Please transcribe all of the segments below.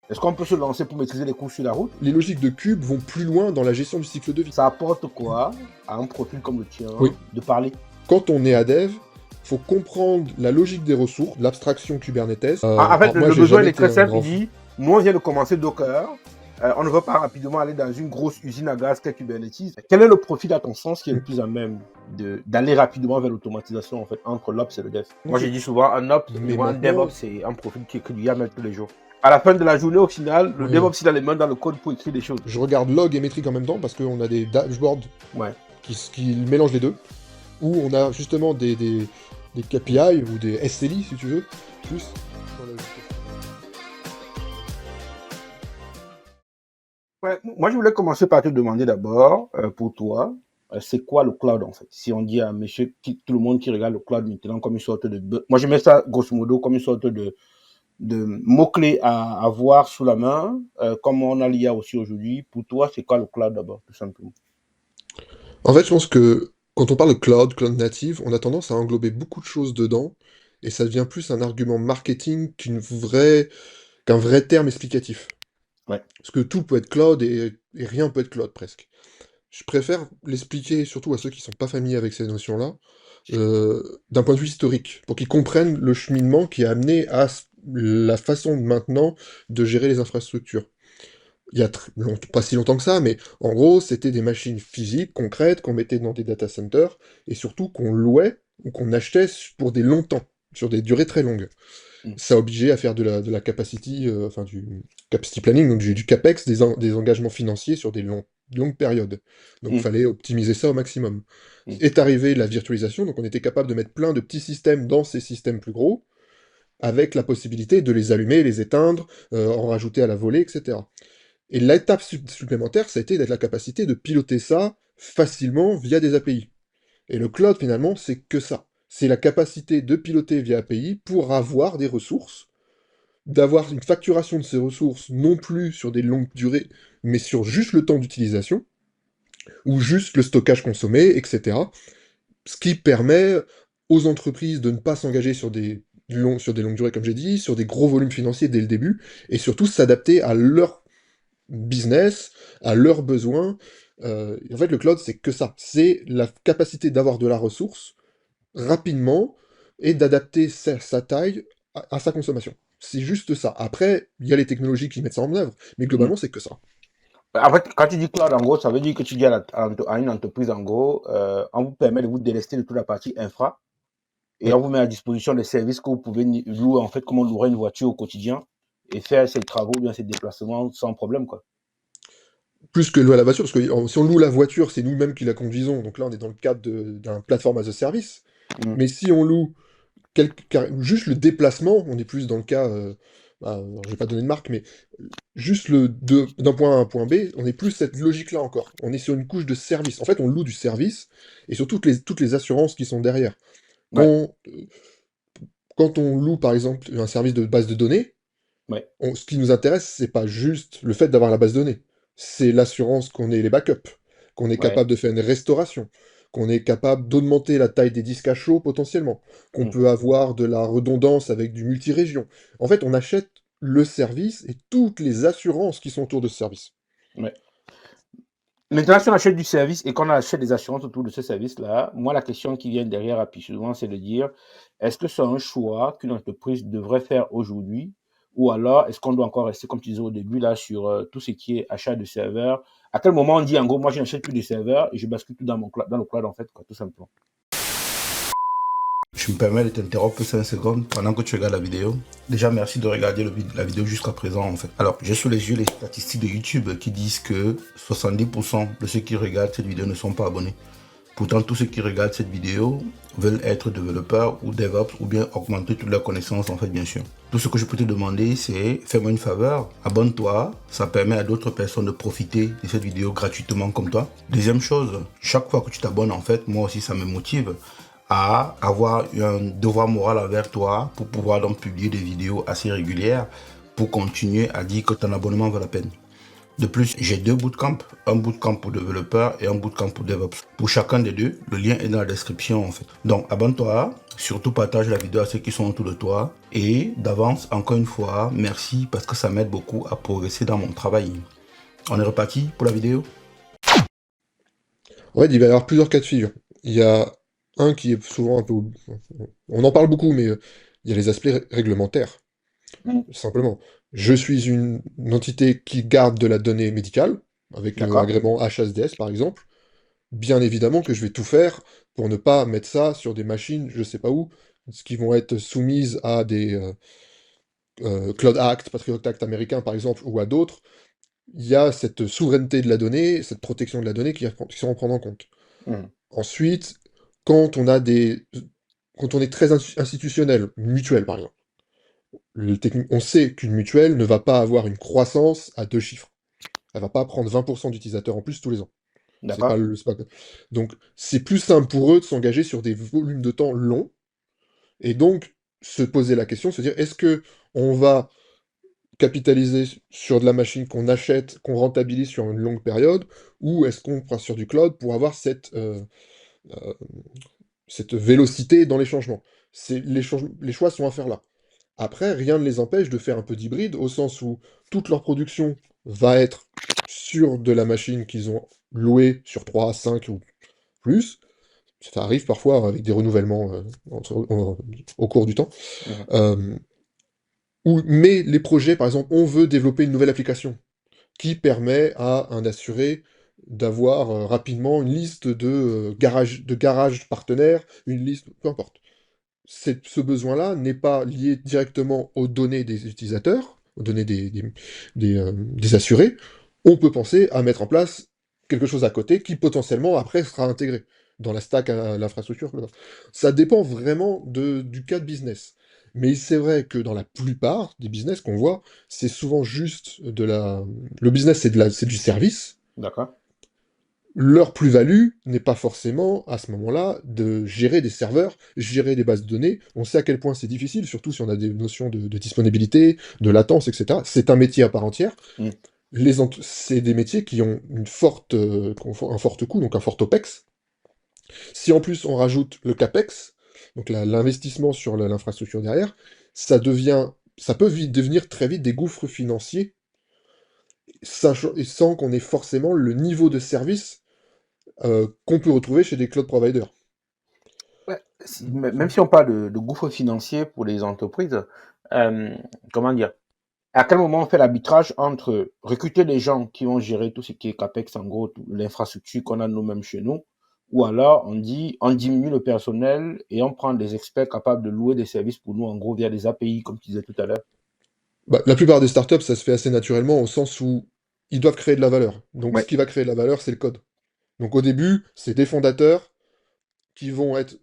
Est-ce qu'on peut se lancer pour maîtriser les coûts sur la route? Les logiques de cube vont plus loin dans la gestion du cycle de vie. Ça apporte quoi à un profil comme le tien Oui. de parler? Quand on est à dev, faut comprendre la logique des ressources, l'abstraction Kubernetes. En fait, moi, le j'ai besoin jamais il est très été un simple. grand Il dit, nous, on vient de commencer Docker. On ne veut pas rapidement aller dans une grosse usine à gaz qu'est Kubernetes. Quel est le profil, à ton sens, qui est le plus à même d'aller rapidement vers l'automatisation en fait, entre l'Ops et le Dev? Moi, j'ai dit souvent, un Ops, Mais un maintenant- DevOps, c'est un profil qui écrit du YAML tous les jours. À la fin de la journée, au final, le Oui. DevOps, il a les mains dans le code pour écrire des choses. Je regarde log et métrique en même temps parce qu'on a des dashboards Ouais. qui mélangent les deux, où on a justement des KPI ou des SLI, si tu veux, plus. Ouais, moi, je voulais commencer par te demander d'abord, pour toi, c'est quoi le cloud en fait? Si on dit à monsieur, tout le monde qui regarde le cloud maintenant comme une sorte de... Moi, je mets ça grosso modo comme une sorte de mots-clés à avoir sous la main, comme on a l'IA aussi aujourd'hui. Pour toi, c'est quoi le cloud d'abord, tout simplement? En fait, je pense que quand on parle de cloud native, on a tendance à englober beaucoup de choses dedans, et ça devient plus un argument marketing qu'un vrai terme explicatif. Ouais. Parce que tout peut être cloud et rien peut être cloud presque. Je préfère l'expliquer surtout à ceux qui sont pas familiers avec ces notions-là, d'un point de vue historique, pour qu'ils comprennent le cheminement qui a amené à la façon maintenant de gérer les infrastructures. Il y a pas si longtemps que ça, mais en gros, c'était des machines physiques, concrètes, qu'on mettait dans des data centers, et surtout qu'on louait ou qu'on achetait pour des longs temps, sur des durées très longues. Mm. Ça obligeait à faire de la capacity, enfin du capacity planning, donc du CAPEX, des engagements financiers sur des longues périodes. Donc il fallait optimiser ça au maximum. Mm. Est arrivée la virtualisation, donc on était capable de mettre plein de petits systèmes dans ces systèmes plus gros, avec la possibilité de les allumer, les éteindre, en rajouter à la volée, etc. Et l'étape supplémentaire, ça a été d'être la capacité de piloter ça facilement via des API. Et le cloud, finalement, c'est que ça. C'est la capacité de piloter via API pour avoir des ressources, d'avoir une facturation de ces ressources non plus sur des longues durées, mais sur juste le temps d'utilisation, ou juste le stockage consommé, etc. Ce qui permet aux entreprises de ne pas s'engager sur des longues durées, comme j'ai dit, sur des gros volumes financiers dès le début, et surtout s'adapter à leur business, à leurs besoins. En fait, le cloud, c'est que ça. C'est la capacité d'avoir de la ressource rapidement et d'adapter sa taille à sa consommation. C'est juste ça. Après, il y a les technologies qui mettent ça en œuvre, mais Mm. globalement, c'est que ça. En fait, quand tu dis cloud, en gros, ça veut dire que tu dis à une entreprise, en gros, on vous permet de vous délester de toute la partie infra et Ouais. on vous met à disposition des services que vous pouvez louer, en fait, comme on louerait une voiture au quotidien et faire ses travaux, bien ses déplacements sans problème, quoi. Plus que louer la voiture, parce que si on loue la voiture, c'est nous-mêmes qui la conduisons, donc là, on est dans le cadre d'un platform as a service. Mm. Mais si on loue juste le déplacement, on est plus dans le cas, je vais pas donner de marque, mais juste d'un point A à un point B, on est plus cette logique-là encore. On est sur une couche de service. En fait, on loue du service, et sur toutes les assurances qui sont derrière. Ouais, Quand on loue, par exemple, un service de base de données, ouais. ce qui nous intéresse, c'est pas juste le fait d'avoir la base de données. C'est l'assurance qu'on ait les backups, qu'on est Ouais. capable de faire une restauration, qu'on est capable d'augmenter la taille des disques à chaud potentiellement, qu'on Mm. peut avoir de la redondance avec du multi-région. En fait, on achète le service et toutes les assurances qui sont autour de ce service. Ouais. Maintenant, si on achète du service et qu'on achète des assurances autour de ce service-là, moi, la question qui vient derrière rapidement, c'est de dire, est-ce que c'est un choix qu'une entreprise devrait faire aujourd'hui ou alors est-ce qu'on doit encore rester, comme tu disais au début, là, sur tout ce qui est achat de serveurs? À quel moment on dit, en gros, moi, je n'achète plus de serveurs et je bascule tout dans le cloud, en fait, quoi, tout simplement. Je me permets de t'interrompre 5 secondes pendant que tu regardes la vidéo. Déjà, merci de regarder la vidéo jusqu'à présent, en fait. Alors, j'ai sous les yeux les statistiques de YouTube qui disent que 70% de ceux qui regardent cette vidéo ne sont pas abonnés. Pourtant, tous ceux qui regardent cette vidéo veulent être développeurs ou DevOps ou bien augmenter toutes leurs connaissances, en fait, bien sûr. Tout ce que je peux te demander, c'est fais-moi une faveur, abonne-toi. Ça permet à d'autres personnes de profiter de cette vidéo gratuitement comme toi. Deuxième chose, chaque fois que tu t'abonnes, en fait, moi aussi, ça me motive à avoir un devoir moral envers toi pour pouvoir donc publier des vidéos assez régulières pour continuer à dire que ton abonnement vaut la peine. De plus, j'ai 2 bootcamps, un bootcamp pour développeurs et un bootcamp pour DevOps. Pour chacun des deux, le lien est dans la description en fait. Donc abonne-toi, surtout partage la vidéo à ceux qui sont autour de toi et d'avance, encore une fois, merci parce que ça m'aide beaucoup à progresser dans mon travail. On est reparti pour la vidéo? En fait, il va y avoir plusieurs cas de figure. Il y a un qui est souvent un peu... On en parle beaucoup, mais il y a les aspects réglementaires. Mm. Simplement, je suis une entité qui garde de la donnée médicale, avec D'accord. agrément HASDS par exemple. Bien évidemment que je vais tout faire pour ne pas mettre ça sur des machines, je sais pas où, qui vont être soumises à des Cloud Act, Patriot Act américain par exemple, ou à d'autres. Il y a cette souveraineté de la donnée, cette protection de la donnée qui sont à prendre en compte. Mm. Ensuite, quand on a des... quand on est très institutionnel, une mutuelle par exemple, on sait qu'une mutuelle ne va pas avoir une croissance à 2 chiffres. Elle va pas prendre 20% d'utilisateurs en plus tous les ans. C'est pas D'accord. le, c'est pas- Donc, c'est plus simple pour eux de s'engager sur des volumes de temps longs, et donc se poser la question, se dire, est-ce que on va capitaliser sur de la machine qu'on achète, qu'on rentabilise sur une longue période, ou est-ce qu'on prend sur du cloud pour avoir euh, cette vélocité dans les changements? Les choix sont à faire là. Après, rien ne les empêche de faire un peu d'hybride, au sens où toute leur production va être sur de la machine qu'ils ont louée sur 3, 5 ou plus. Ça arrive parfois avec des renouvellements au cours du temps. Mhm. Euh, mais les projets, par exemple, on veut développer une nouvelle application qui permet à un assuré d'avoir rapidement une liste de garages partenaires, une liste, peu importe. Ce besoin-là n'est pas lié directement aux données des utilisateurs, aux données des assurés. On peut penser à mettre en place quelque chose à côté qui potentiellement après sera intégré dans la stack à l'infrastructure. Ça dépend vraiment du cas de business. Mais c'est vrai que dans la plupart des business qu'on voit, c'est souvent juste de la... Le business, c'est du service. D'accord. Leur plus-value n'est pas forcément, à ce moment-là, de gérer des serveurs, gérer des bases de données. On sait à quel point c'est difficile, surtout si on a des notions de disponibilité, de latence, etc. C'est un métier à part entière. Mm. C'est des métiers qui ont un fort coût, donc un fort OPEX. Si en plus on rajoute le CAPEX, donc l'investissement sur l'infrastructure derrière, ça peut devenir très vite des gouffres financiers, et sans qu'on ait forcément le niveau de service qu'on peut retrouver chez des cloud providers. Ouais, même si on parle de gouffre financier pour les entreprises, euh, comment dire, à quel moment on fait l'arbitrage entre recruter des gens qui vont gérer tout ce qui est CAPEX, en gros, l'infrastructure qu'on a nous-mêmes chez nous, ou alors on dit on diminue le personnel et on prend des experts capables de louer des services pour nous, en gros, via des API, comme tu disais tout à l'heure. Bah, la plupart des startups, ça se fait assez naturellement au sens où ils doivent créer de la valeur. Donc ce Ouais. qui va créer de la valeur, c'est le code. Donc au début, c'est des fondateurs qui vont être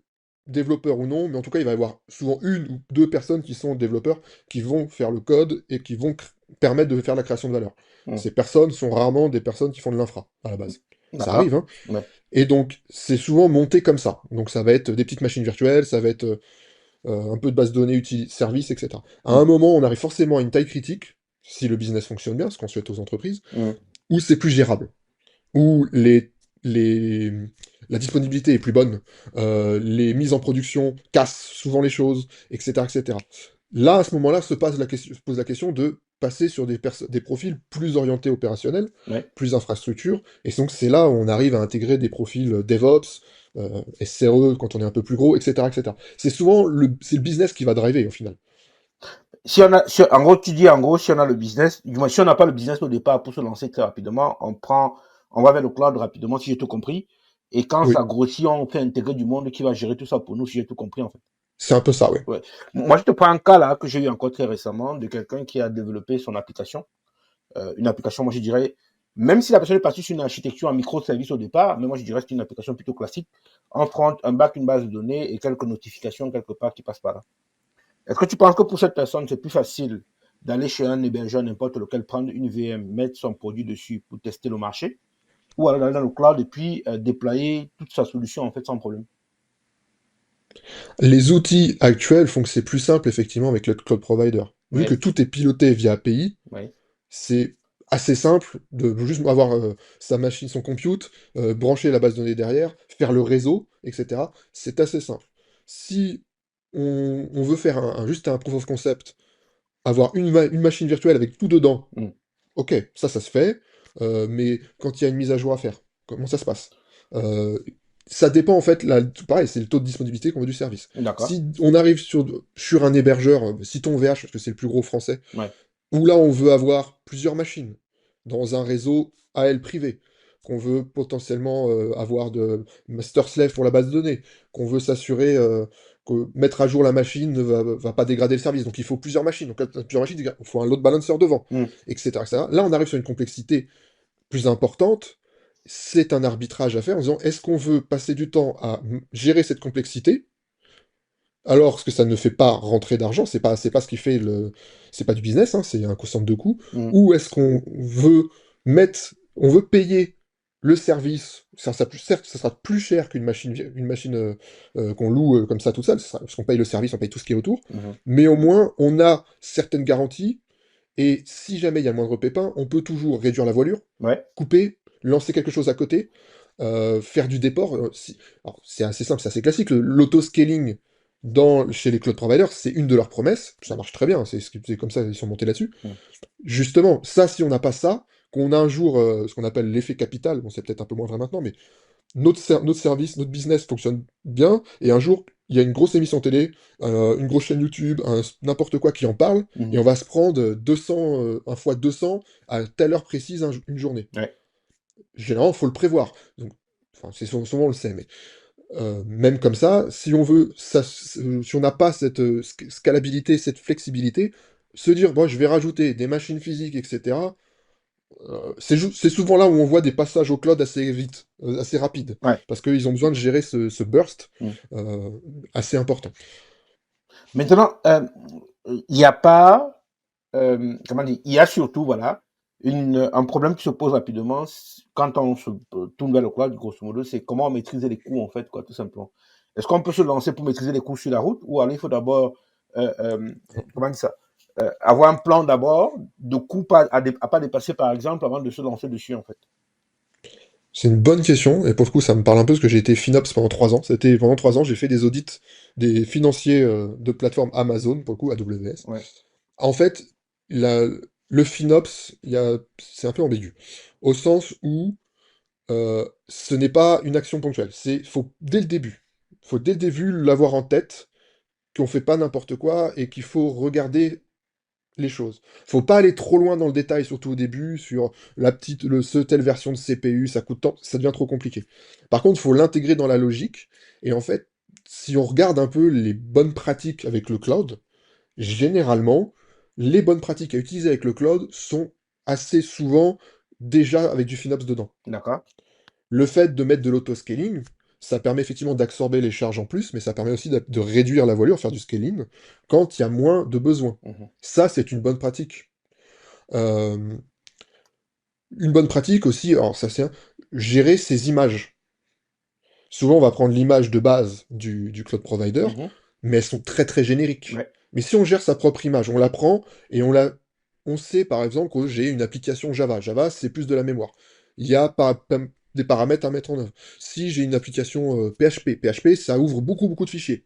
développeurs ou non, mais en tout cas, il va y avoir souvent 1 ou 2 personnes qui sont développeurs, qui vont faire le code et qui vont permettre de faire la création de valeur. Mm. Ces personnes sont rarement des personnes qui font de l'infra, à la base. Ça D'accord. arrive, hein. Ouais. Et donc, c'est souvent monté comme ça. Donc ça va être des petites machines virtuelles, ça va être un peu de base de données, services, etc. À Mm. un moment, on arrive forcément à une taille critique, si le business fonctionne bien, ce qu'on souhaite aux entreprises, Mm. où c'est plus gérable, où les, la disponibilité est plus bonne, les mises en production cassent souvent les choses, etc., etc. Là, à ce moment-là, se pose la question de passer sur des profils plus orientés opérationnels, Ouais. plus infrastructure, et donc c'est là où on arrive à intégrer des profils DevOps, SRE quand on est un peu plus gros, etc., etc. C'est souvent c'est le business qui va driver au final. Si on a, en gros, tu dis, en gros, si on a le business, du moins, si on n'a pas le business au départ pour se lancer très rapidement, on va vers le cloud rapidement, si j'ai tout compris. Et quand Oui, ça grossit, on fait intégrer du monde qui va gérer tout ça pour nous, si j'ai tout compris, en fait. c'est un peu ça, oui. Ouais. Moi, je te prends un cas là que j'ai eu encore très récemment de quelqu'un qui a développé son application. Une application, moi, je dirais, même si la personne est partie sur une architecture en microservice au départ, mais moi, je dirais que c'est une application plutôt classique. Un front, un back, une base de données et quelques notifications quelque part qui passent par là. Est-ce que tu penses que pour cette personne, c'est plus facile d'aller chez un hébergeur, n'importe lequel, prendre une VM, mettre son produit dessus pour tester le marché, ou alors aller dans le cloud et puis déployer toute sa solution en fait sans problème? Les outils actuels font que c'est plus simple, effectivement, avec le cloud provider. Vu que Oui, tout est piloté via API, oui, c'est assez simple de juste avoir sa machine, son compute, brancher la base de données derrière, faire le réseau, etc. C'est assez simple. Si on veut faire juste un proof of concept, avoir une machine virtuelle avec tout dedans, Mm. ok, ça se fait, mais quand il y a une mise à jour à faire, comment ça se passe? Euh, Ça dépend en fait, là, pareil, c'est le taux de disponibilité qu'on veut du service. D'accord. Si on arrive sur un hébergeur, citons VH, parce que c'est le plus gros français, Ouais. où là on veut avoir plusieurs machines dans un réseau AL privé, qu'on veut potentiellement avoir de master slave pour la base de données, qu'on veut s'assurer que mettre à jour la machine ne va pas dégrader le service. Donc il faut plusieurs machines. Donc plusieurs machines, il faut un load balancer devant, Mm. etc., etc. Là on arrive sur une complexité plus importante. C'est un arbitrage à faire en disant est-ce qu'on veut passer du temps à gérer cette complexité alors que ça ne fait pas rentrer d'argent, c'est pas ce qui fait c'est pas du business, hein, c'est un concept de coût, Mm. ou est-ce qu'on veut on veut payer le service, certes, ça sera plus cher une machine qu'on loue comme ça tout seul, parce qu'on paye le service, on paye tout ce qui est autour, Mhm. mais au moins on a certaines garanties, et si jamais il y a le moindre pépin, on peut toujours réduire la voilure, Ouais. couper, lancer quelque chose à côté, faire du déport. Alors, c'est assez simple, c'est assez classique. L'auto-scaling chez les cloud providers, c'est une de leurs promesses. Ça marche très bien, c'est comme ça ils sont montés là-dessus. Mm. Justement, ça, si on n'a pas ça, qu'on a un jour ce qu'on appelle l'effet capital, bon, c'est peut-être un peu moins vrai maintenant, mais notre service, notre business fonctionne bien, et un jour, il y a une grosse émission télé, une grosse chaîne YouTube, n'importe quoi qui en parle, et Mhm. on va se prendre 200, un fois 200 à telle heure précise une journée. Ouais. Généralement, il faut le prévoir. Donc, enfin, souvent on le sait, mais même comme ça, si on veut, si on n'a pas cette scalabilité, cette flexibilité, se dire, bon, je vais rajouter des machines physiques, etc., c'est souvent là où on voit des passages au cloud assez vite, assez rapides, Ouais. parce qu'ils ont besoin de gérer ce burst Mm. euh, assez important. Maintenant, il n'y a pas, comment dire, il y a surtout, voilà, un problème qui se pose rapidement quand on se tourne vers le cloud, grosso modo, c'est comment maîtriser les coûts, en fait, quoi, tout simplement. Est-ce qu'on peut se lancer pour maîtriser les coûts sur la route, ou alors il faut d'abord, comment dire ça, avoir un plan d'abord de coûts à pas dépasser, par exemple, avant de se lancer dessus, en fait. C'est une bonne question, et pour le coup, ça me parle un peu parce que j'ai été FinOps pendant 3 ans. Pendant 3 ans, j'ai fait des audits des financiers de plateforme Amazon, pour le coup, AWS. Ouais. En fait, le FinOps, c'est un peu ambigu, au sens où ce n'est pas une action ponctuelle. Faut dès le début, faut dès le début l'avoir en tête, qu'on fait pas n'importe quoi et qu'il faut regarder les choses. Faut pas aller trop loin dans le détail, surtout au début, sur telle version de CPU, ça coûte tant, ça devient trop compliqué. Par contre, faut l'intégrer dans la logique, et en fait, si on regarde un peu les bonnes pratiques avec le cloud, généralement, les bonnes pratiques à utiliser avec le cloud sont assez souvent déjà avec du FinOps dedans. D'accord. Le fait de mettre de l'autoscaling, ça permet effectivement d'absorber les charges en plus, mais ça permet aussi de réduire la voilure, faire du scaling, quand il y a moins de besoins. Mhm. Ça, c'est une bonne pratique. Euh, une bonne pratique aussi, alors ça c'est gérer ses images. Souvent, on va prendre l'image de base du cloud provider, Mhm. mais elles sont très très génériques. Ouais. Mais si on gère sa propre image, on la prend et on sait par exemple que j'ai une application Java. Java, c'est plus de la mémoire. Il y a des paramètres à mettre en œuvre. Si j'ai une application PHP, PHP, ça ouvre beaucoup beaucoup de fichiers.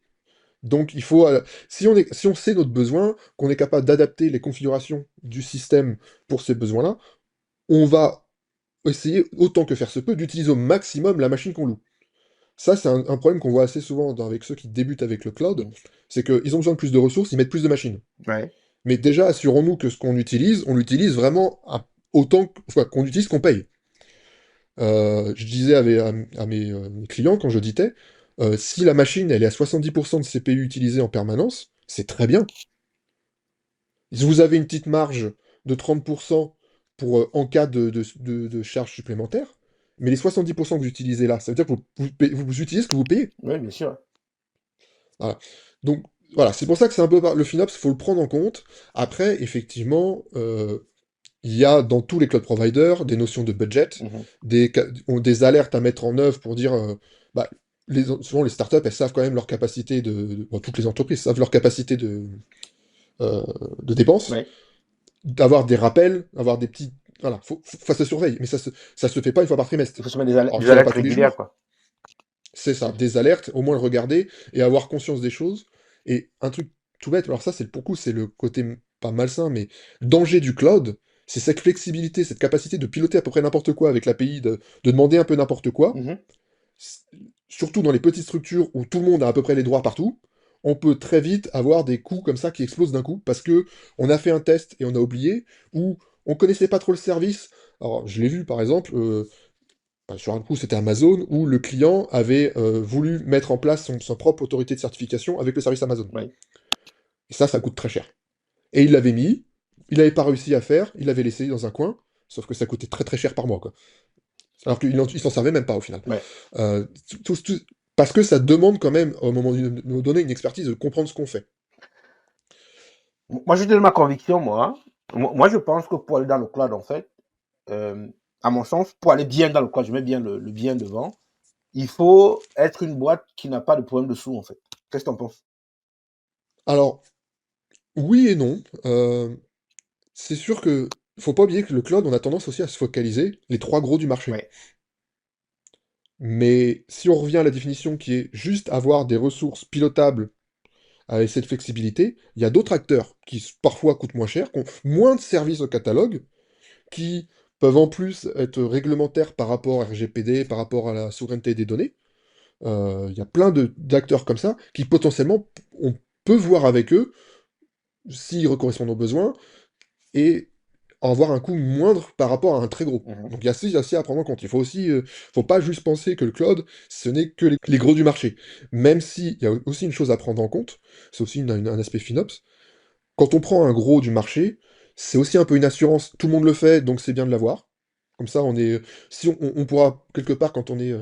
Donc il faut, si on sait notre besoin, qu'on est capable d'adapter les configurations du système pour ces besoins-là, on va essayer autant que faire se peut d'utiliser au maximum la machine qu'on loue. Ça, c'est un problème qu'on voit assez souvent avec ceux qui débutent avec le cloud, Mhm. c'est qu'ils ont besoin de plus de ressources, ils mettent plus de machines. Ouais. Mais déjà, assurons-nous que ce qu'on utilise, on l'utilise vraiment autant qu'on utilise qu'on paye. Je disais mes clients quand j'auditais, si la machine elle est à 70% de CPU utilisée en permanence, c'est très bien. Si vous avez une petite marge de 30% en cas de charge supplémentaire, mais les 70% que vous utilisez là, ça veut dire que vous utilisez ce que vous payez. Oui, bien sûr. Voilà. Donc, voilà, c'est pour ça que c'est un peu le FinOps, il faut le prendre en compte. Après, effectivement, il y a dans tous les cloud providers des notions de budget, Mhm. des alertes à mettre en œuvre pour dire, bah, souvent les startups, elles savent quand même leur capacité bon, toutes les entreprises savent leur capacité euh, de dépenses, Ouais. d'avoir des rappels, avoir des petits, Voilà, ça se surveille, mais ça se fait pas une fois par trimestre. Il faut se mettre Alors, des je dirais alertes pas tous les régulières, jours, quoi. c'est ça, des alertes, au moins le regarder et avoir conscience des choses. Et un truc tout bête, alors ça, c'est pour le coup, c'est le côté pas malsain, mais danger du cloud, c'est cette flexibilité, cette capacité de piloter à peu près n'importe quoi avec l'API, de demander un peu n'importe quoi. Mhm. S- Surtout dans les petites structures où tout le monde a à peu près les droits partout, on peut très vite avoir des coûts comme ça qui explosent d'un coup parce que on a fait un test et on a oublié, ou on connaissait pas trop le service. Alors, je l'ai vu par exemple. Sur un coup, c'était Amazon, où le client avait voulu mettre en place sa propre autorité de certification avec le service Amazon. Oui. Et ça coûte très cher. Et il l'avait mis, il n'avait pas réussi à faire, il l'avait laissé dans un coin, sauf que ça coûtait très très cher par mois, quoi. Alors qu'il s'en servait même pas au final. Ouais. Euh, parce que ça demande quand même, au moment de nous donner une expertise, de comprendre ce qu'on fait. Moi, je te donne ma conviction, moi. Moi, je pense que pour aller dans le cloud, en fait, euh, à mon sens, pour aller bien dans le cloud, je mets bien le bien devant, il faut être une boîte qui n'a pas de problème de sous, en fait. Qu'est-ce que tu en penses? Alors, oui et non. C'est sûr que faut pas oublier que le cloud, on a tendance aussi à se focaliser les trois gros du marché. Ouais. Mais si on revient à la définition qui est juste avoir des ressources pilotables avec cette flexibilité, il y a d'autres acteurs qui parfois coûtent moins cher, qui ont moins de services au catalogue, qui peuvent en plus être réglementaires par rapport à RGPD, par rapport à la souveraineté des données. Il y a plein d'acteurs comme ça qui potentiellement on peut voir avec eux s'ils correspondent aux besoins et avoir un coût moindre par rapport à un très gros. Mhm. Donc il y a ça aussi à prendre en compte. Il faut aussi, faut pas juste penser que le cloud, ce n'est que les gros du marché. Même s'il y a aussi une chose à prendre en compte, c'est aussi un aspect FinOps. Quand on prend un gros du marché, c'est aussi un peu une assurance. Tout le monde le fait, donc c'est bien de l'avoir. Comme ça, si on pourra quelque part quand on est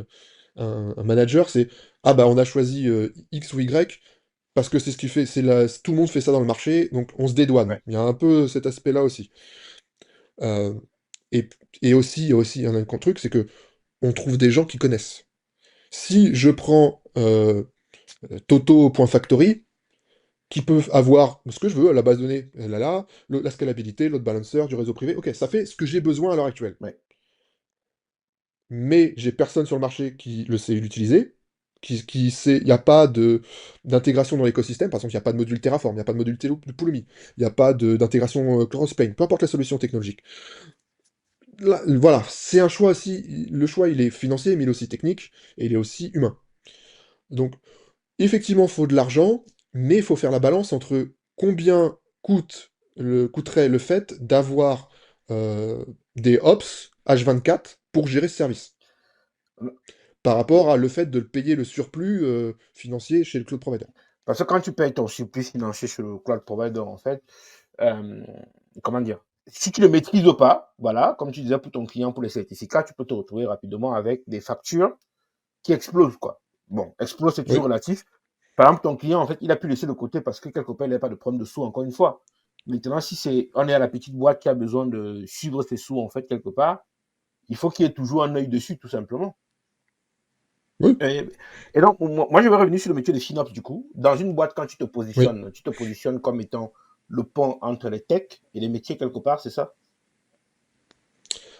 un manager, c'est ah bah on a choisi X ou Y parce que c'est ce qui fait, tout le monde fait ça dans le marché, donc on se dédouane. Ouais. Il y a un peu cet aspect-là aussi. Euh, et, et aussi, il y a aussi un autre truc, c'est que on trouve des gens qui connaissent. Si je prends Toto.factory, qui peuvent avoir ce que je veux, la base de données, elle a là, la scalabilité, load balancer, du réseau privé, ok, ça fait ce que j'ai besoin à l'heure actuelle. Ouais. Mais j'ai personne sur le marché qui le sait l'utiliser, qui sait, il n'y a pas d'intégration dans l'écosystème, par exemple, il n'y a pas de module Terraform, il n'y a pas de module Pulumi, il n'y a pas d'intégration Crossplane, peu importe la solution technologique. Là, voilà, c'est un choix aussi, le choix il est financier, mais il est aussi technique, et il est aussi humain. Donc, effectivement, il faut de l'argent, mais il faut faire la balance entre combien coûterait le fait d'avoir des ops H24 pour gérer ce service, par rapport à le fait de le payer le surplus financier chez le cloud provider. Parce que quand tu payes ton surplus financier sur le cloud provider, en fait, euh, comment dire, si tu ne le maîtrises pas, voilà, comme tu disais pour ton client, pour les certificats, tu peux te retrouver rapidement avec des factures qui explosent, quoi. Bon, explose, c'est toujours Oui, relatif. Par exemple, ton client, en fait, il a pu laisser de côté parce que quelque part, il n'a pas de problème de sous, encore une fois. Maintenant, si on est à la petite boîte qui a besoin de suivre ses sous, en fait, quelque part, il faut qu'il y ait toujours un œil dessus, tout simplement. oui, Et, et donc, moi, je vais revenir sur le métier de FinOps, du coup. Dans une boîte, quand oui. tu te positionnes comme étant le pont entre les techs et les métiers, quelque part, c'est ça?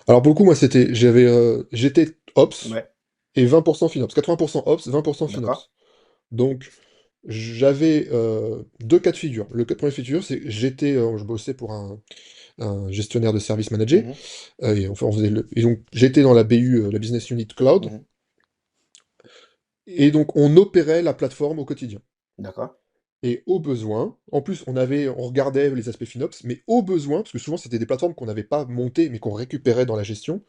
Alors pour le coup, moi, j'étais Ops Ouais, et 20% FinOps. 80% Ops, 20% d'accord. FinOps. Donc, j'avais deux cas de figure. Le cas de première figure, c'est que je bossais pour un gestionnaire de service manager. Mhm, Et enfin, et donc, j'étais dans la BU, la Business Unit Cloud. mhm, Et donc, on opérait la plateforme au quotidien. d'accord. Et au besoin, en plus, on regardait les aspects FinOps, mais au besoin, parce que souvent, c'était des plateformes qu'on n'avait pas montées, mais qu'on récupérait dans la gestion,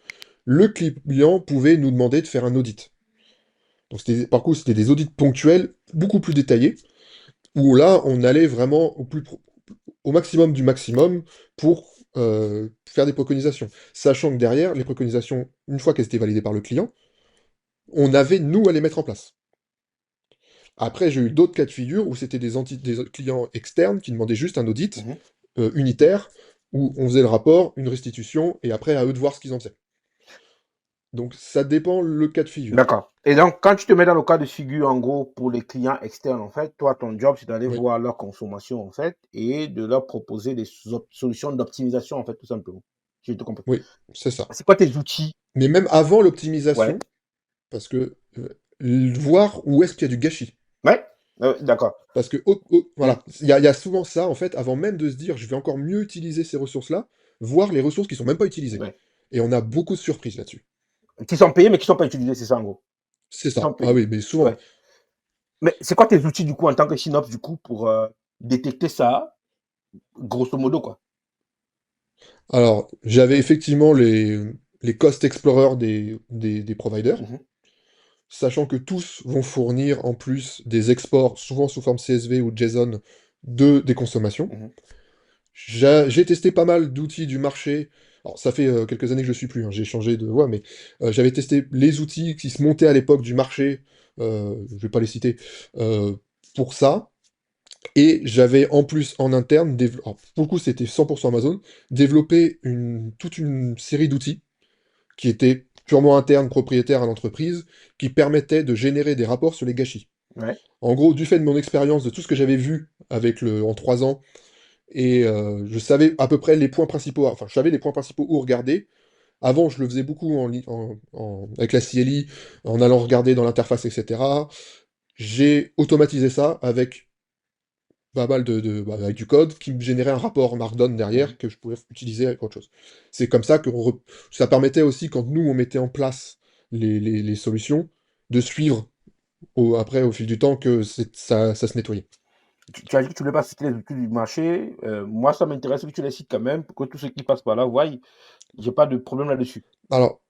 le client pouvait nous demander de faire un audit. Donc, par contre, c'était des audits ponctuels, beaucoup plus détaillés, où là, on allait vraiment au maximum du maximum pour faire des préconisations. Sachant que derrière, les préconisations, une fois qu'elles étaient validées par le client, on avait, nous, à les mettre en place. Après, j'ai eu d'autres cas de figure où c'était des clients externes qui demandaient juste un audit Mhm. unitaire, où on faisait le rapport, une restitution, et après, à eux de voir ce qu'ils en faisaient. Donc, ça dépend le cas de figure. D'accord. Et donc, quand tu te mets dans le cas de figure, en gros, pour les clients externes, en fait, toi, ton job, c'est d'aller Oui. voir leur consommation, en fait, et de leur proposer des solutions d'optimisation, en fait, tout simplement. si j'ai tout compris. Oui, c'est ça. C'est quoi tes outils? Mais même avant Ouais. l'optimisation, parce que voir où est-ce qu'il y a du gâchis. Ouais, d'accord. Parce que, Mmh. voilà, il y a souvent ça, en fait, avant même de se dire: «Je vais encore mieux utiliser ces ressources-là», voir les ressources qui sont même pas utilisées. Ouais. Et on a beaucoup de surprises là-dessus. Qui sont payés, mais qui sont pas utilisés, c'est ça, en gros? C'est Qui sont ça. Ah payés. oui, mais souvent. Ouais. Mais c'est quoi tes outils, du coup, en tant que Synops, du coup, pour, détecter ça, grosso modo, quoi? Alors, j'avais effectivement les Cost Explorer des providers, Mmh. sachant que tous vont fournir en plus des exports, souvent sous forme CSV ou JSON, des consommations. Mmh. J'ai testé pas mal d'outils du marché. Alors, ça fait quelques années que je suis plus, hein, j'ai changé de voie, mais j'avais testé les outils qui se montaient à l'époque du marché, je vais pas les citer, euh, pour ça. Et j'avais en plus en interne, alors, pour le coup c'était 100% Amazon, développé toute une série d'outils qui étaient purement internes, propriétaires à l'entreprise, qui permettaient de générer des rapports sur les gâchis. Ouais. En gros, du fait de mon expérience, de tout ce que j'avais vu en 3 ans, et je savais à peu près les points principaux, enfin je savais les points principaux où regarder. Avant, je le faisais beaucoup avec la CLI, en allant regarder dans l'interface, etc. J'ai automatisé ça avec pas mal avec du code qui me générait un rapport Markdown Mmh. derrière que je pouvais utiliser avec autre chose. C'est comme ça que ça permettait aussi, quand nous, on mettait en place les solutions, de suivre après, au fil du temps, que ça se nettoyait. Tu as dit que tu voulais pas citer les outils du marché, moi, ça m'intéresse que tu les cites quand même pour que tous ceux qui passent par là voient, j'ai pas de problème là-dessus. Alors,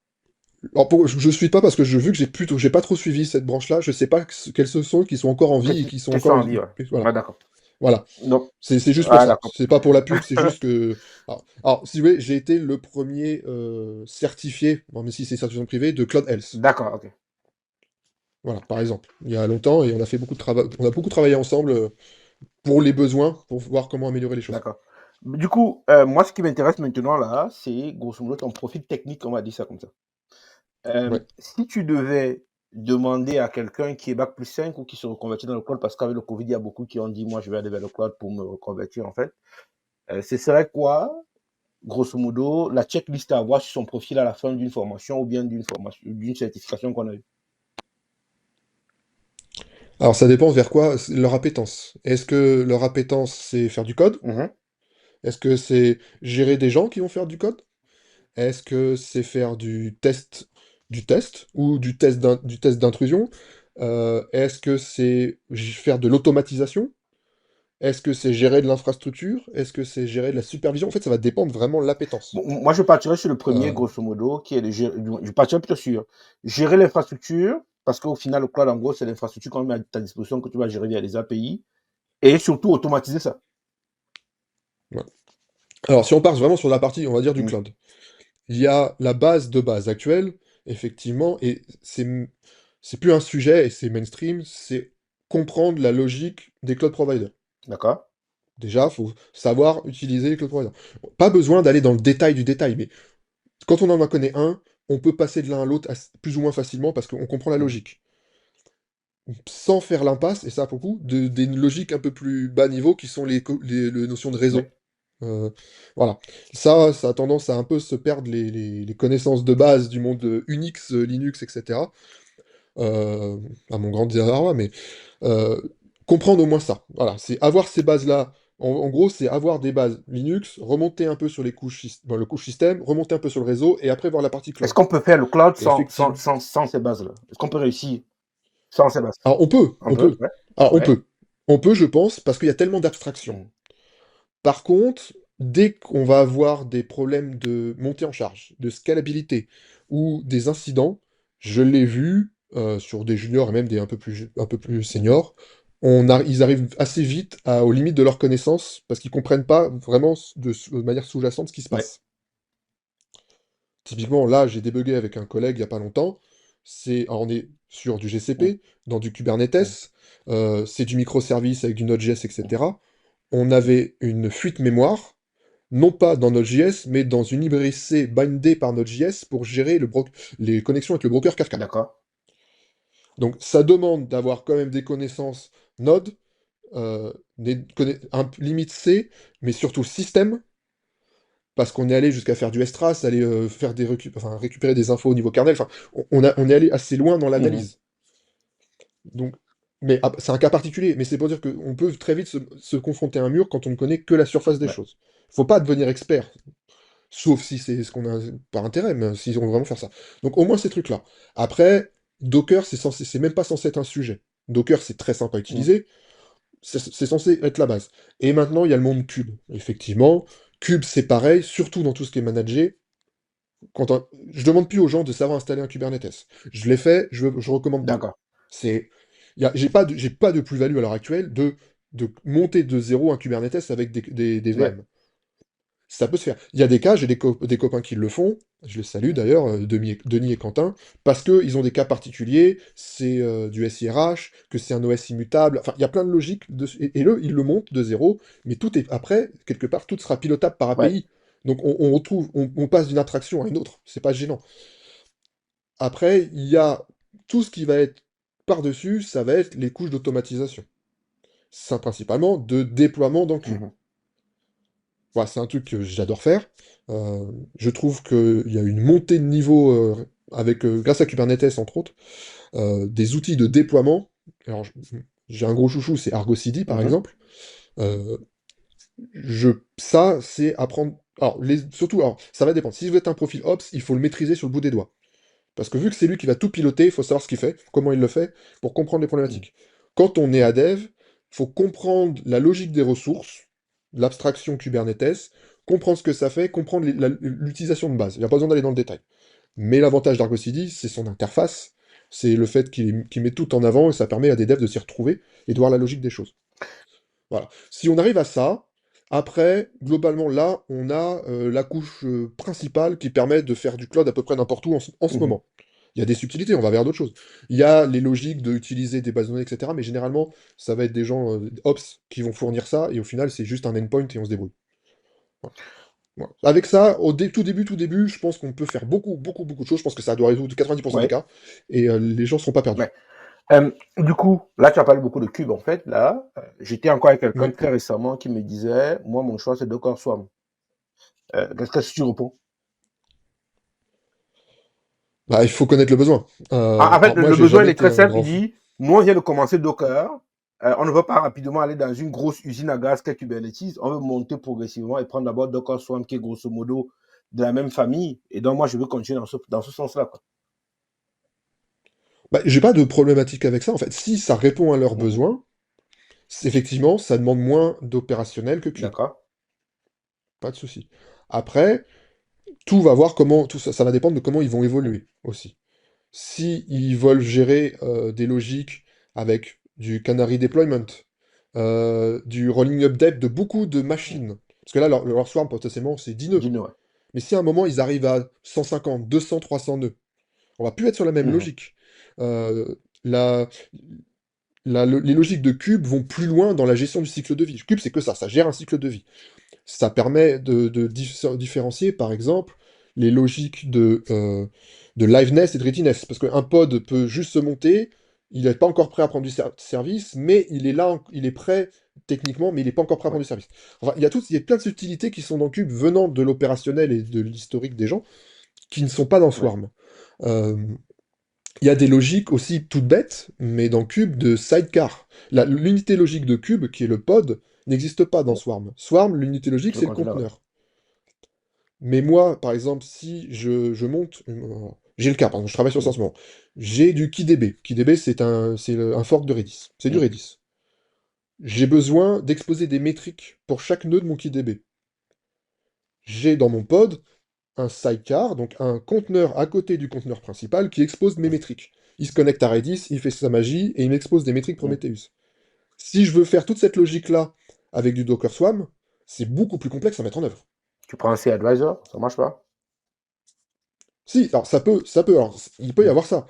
je suis pas parce que vu que j'ai pas trop suivi cette branche-là, je sais pas quels ce sont qui sont encore en vie et qui sont Question encore. en vie, ouais. Voilà. Ah d'accord. Voilà. Donc C'est juste pour ah ça. d'accord. C'est pas pour la pub, c'est juste que. Alors, si vous voulez, j'ai été le premier certifié, bon, mais si c'est certification privée, de Cloud Health. D'accord, OK. Voilà, par exemple. Il y a longtemps, et on a fait beaucoup de travail. On a beaucoup travaillé ensemble pour les besoins, pour voir comment améliorer les choses. D'accord. Du coup, moi, ce qui m'intéresse maintenant là, c'est grosso modo ton profil technique, on va dire ça comme ça. Ouais. Si tu devais demander à quelqu'un qui est bac+5 ou qui se reconvertit dans le cloud, parce qu'avec le Covid, il y a beaucoup qui ont dit: «Moi, je vais aller vers le cloud pour me reconvertir», en fait. Ce serait quoi, grosso modo, la checklist à avoir sur son profil à la fin d'une formation ou bien d'une certification qu'on a eue? Alors, ça dépend vers quoi leur appétence. Est-ce que leur appétence, c'est faire du code? Mmh. Est-ce que c'est gérer des gens qui vont faire du code? Est-ce que c'est faire du test ou du test d'intrusion? Est-ce que c'est faire de l'automatisation? Est-ce que c'est gérer de l'infrastructure? Est-ce que c'est gérer de la supervision? En fait, ça va dépendre vraiment de l'appétence. Bon, moi, je partirais sur le premier, Euh, grosso modo, qui est de gérer, je partirais plutôt sur gérer l'infrastructure, parce qu'au final, le cloud, en gros, c'est l'infrastructure qu'on met à ta disposition que tu vas gérer via les API, et surtout automatiser ça. ouais. Alors, si on part vraiment sur la partie, on va dire, du Mm. cloud, il y a la base de base actuelle, effectivement, et c'est plus un sujet et c'est mainstream, c'est comprendre la logique des cloud providers. D'accord? Déjà, il faut savoir utiliser les cloud providers. Pas besoin d'aller dans le détail du détail, mais quand on en connaît un, on peut passer de l'un à l'autre plus ou moins facilement parce qu'on comprend la Mm. logique. Sans faire l'impasse, et ça pour le coup, des logiques un peu plus bas niveau qui sont les notions de Oui. réseau. Euh, voilà. Ça a tendance à un peu se perdre les connaissances de base du monde Unix, Linux, etc. Euh, à mon grand désarroi, mais euh, comprendre au moins ça. Voilà, c'est avoir ces bases-là. En gros, c'est avoir des bases Linux, remonter un peu sur les couches, le couche système, remonter un peu sur le réseau, et après voir la partie Est-ce cloud. qu'on peut faire le cloud Et effectivement. sans ces bases-là? Est-ce qu'on peut réussir sans ces bases? Alors on peut, On on peut, peut. ouais. Alors on Ouais. peut. On peut, je pense, parce qu'il y a tellement d'abstractions. Mm. Par contre, dès qu'on va avoir des problèmes de montée en charge, de scalabilité ou des incidents, je l'ai vu sur des juniors et même des un peu plus Mhm. seniors, ils arrivent assez vite aux limites de leurs connaissances parce qu'ils comprennent pas vraiment de manière sous-jacente ce qui se Ouais. passe. Typiquement, là, j'ai débugué avec un collègue il n'y a pas longtemps. Alors, on est sur du Mm. GCP, dans du Mm. Kubernetes, c'est du microservice avec du Node.js, Mm. etc. On avait une fuite mémoire, non pas dans Node.js, mais dans une librairie C bindée par Node.js pour gérer les connexions avec le broker Kafka. D'accord. Donc ça demande d'avoir quand même des connaissances Node, limite C, mais surtout système, parce qu'on est allé jusqu'à faire du STRAS, aller faire récupérer des infos au niveau kernel. Enfin, on est allé assez loin dans Mhm. l'analyse. Donc, mais c'est un cas particulier, mais c'est pour dire qu'on peut très vite se confronter à un mur quand on ne connaît que la surface des Ouais. choses. Faut pas devenir expert, sauf si c'est ce qu'on a par intérêt, mais s'ils vont vraiment faire ça. Donc au moins ces trucs-là. Après, Docker, c'est même pas censé être un sujet. Docker, c'est très simple à Mhm. utiliser, c'est censé être la base. Et maintenant, il y a le monde Cube. Effectivement, Cube, c'est pareil, surtout dans tout ce qui est managé. Je demande plus aux gens de savoir installer un Kubernetes. Je l'ai fait, je recommande pas. D'accord. C'est, j'ai pas de plus-value à l'heure actuelle de monter de zéro un Kubernetes avec des Ouais. VM. Ça peut se faire. Il y a des cas, j'ai des copains qui le font, je les salue d'ailleurs, Denis et Quentin, parce qu'ils ont des cas particuliers, c'est du SIRH, que c'est un OS immutable, enfin, il y a plein de logiques, et eux, ils le montent de zéro, mais tout est, après, quelque part, tout sera pilotable par Ouais. API. Donc on passe d'une attraction à une autre, c'est pas gênant. Après, il y a tout ce qui va être par-dessus, ça va être les couches d'automatisation. Ça, principalement, de déploiement dans Cube. Mhm. Voilà, c'est un truc que j'adore faire. Je trouve qu'il y a une montée de niveau grâce à Kubernetes, entre autres, des outils de déploiement. Alors, j'ai un gros chouchou, c'est Argo CD, par Mhm. exemple. Euh, Ça, c'est apprendre. Alors, surtout, alors, ça va dépendre. Si vous êtes un profil Ops, il faut le maîtriser sur le bout des doigts. Parce que vu que c'est lui qui va tout piloter, il faut savoir ce qu'il fait, comment il le fait, pour comprendre les Mhm. problématiques. Quand on est à dev, il faut comprendre la logique des ressources, l'abstraction Kubernetes, comprendre ce que ça fait, comprendre l'utilisation de base. Il n'y a pas besoin d'aller dans le détail. Mais l'avantage d'Argo CD, c'est son interface, c'est le fait qu'il met tout en avant et ça permet à des devs de s'y retrouver et de voir la logique des choses. Voilà. Si on arrive à ça, après, globalement, là, on a la couche principale qui permet de faire du cloud à peu près n'importe où en ce Mhm. moment. Il y a des subtilités, on va vers d'autres choses. Il y a les logiques d'utiliser des bases de données, etc. Mais généralement, ça va être des gens Ops qui vont fournir ça, et au final, c'est juste un endpoint et on se débrouille. Voilà. Voilà. Avec ça, tout début, je pense qu'on peut faire beaucoup, beaucoup, beaucoup de choses. Je pense que ça doit résoudre 90% des Ouais. cas, et les gens ne seront pas perdus. Ouais. Du coup, là, tu as parlé beaucoup de cube, en fait. Là, j'étais encore avec quelqu'un Ouais. très récemment qui me disait, moi, mon choix, c'est Docker Swarm. Qu'est-ce que tu réponds? Bah, il faut connaître le besoin. En fait, Alors moi, le j'ai besoin, il jamais est été très un simple. Il grand. dit, nous, on vient de commencer Docker. On ne veut pas rapidement aller dans une grosse usine à gaz qu'est Kubernetes. On veut monter progressivement et prendre d'abord Docker Swarm, qui est grosso modo de la même famille. Et donc, moi, je veux continuer dans ce sens-là, quoi. Bah, j'ai pas de problématique avec ça, en fait. Si ça répond à leurs Mhm. besoins, effectivement, ça demande moins d'opérationnel que Cube. D'accord. Pas de souci. Après, tout va voir comment, tout ça, ça va dépendre de comment ils vont évoluer aussi. Si ils veulent gérer des logiques avec du canary deployment, du rolling update de beaucoup de machines, parce que là, leur swarm, potentiellement, c'est 10 nœuds. Dis-nous. Ouais. Mais si à un moment, ils arrivent à 150, 200, 300 nœuds, on va plus être sur la même Mhm. logique. Euh, la, les logiques de Cube vont plus loin dans la gestion du cycle de vie. Cube, c'est que ça gère un cycle de vie. Ça permet de différencier, par exemple, les logiques de liveness et de readiness. Parce qu'un pod peut juste se monter, il n'est pas encore prêt à prendre du service, mais il est là, il est prêt techniquement, mais il n'est pas encore prêt à Ouais. prendre du service. Enfin, il y a plein de subtilités qui sont dans Cube venant de l'opérationnel et de l'historique des gens qui ne sont pas dans Ouais. Swarm. Euh, il y a des logiques aussi toutes bêtes, mais dans Cube de sidecar. L'unité logique de Cube, qui est le pod, n'existe pas dans Ouais. Swarm. Swarm, l'unité logique, Je veux c'est le continuer. Ouais. conteneur. Mais moi, par exemple, si je monte, j'ai le cas, par exemple, je travaille sur ça en Mhm. ce moment. J'ai du KeyDB. KeyDB, un fork de Redis. C'est du Mhm. Redis. J'ai besoin d'exposer des métriques pour chaque nœud de mon KeyDB. J'ai dans mon pod un sidecar, donc un conteneur à côté du conteneur principal qui expose mes métriques. Il se connecte à Redis, il fait sa magie et il m'expose des métriques Mhm. Prometheus. Si je veux faire toute cette logique-là avec du Docker Swarm, c'est beaucoup plus complexe à mettre en œuvre. Tu prends un C-Advisor, ça marche pas? Si, alors alors, il peut y Mhm. avoir ça.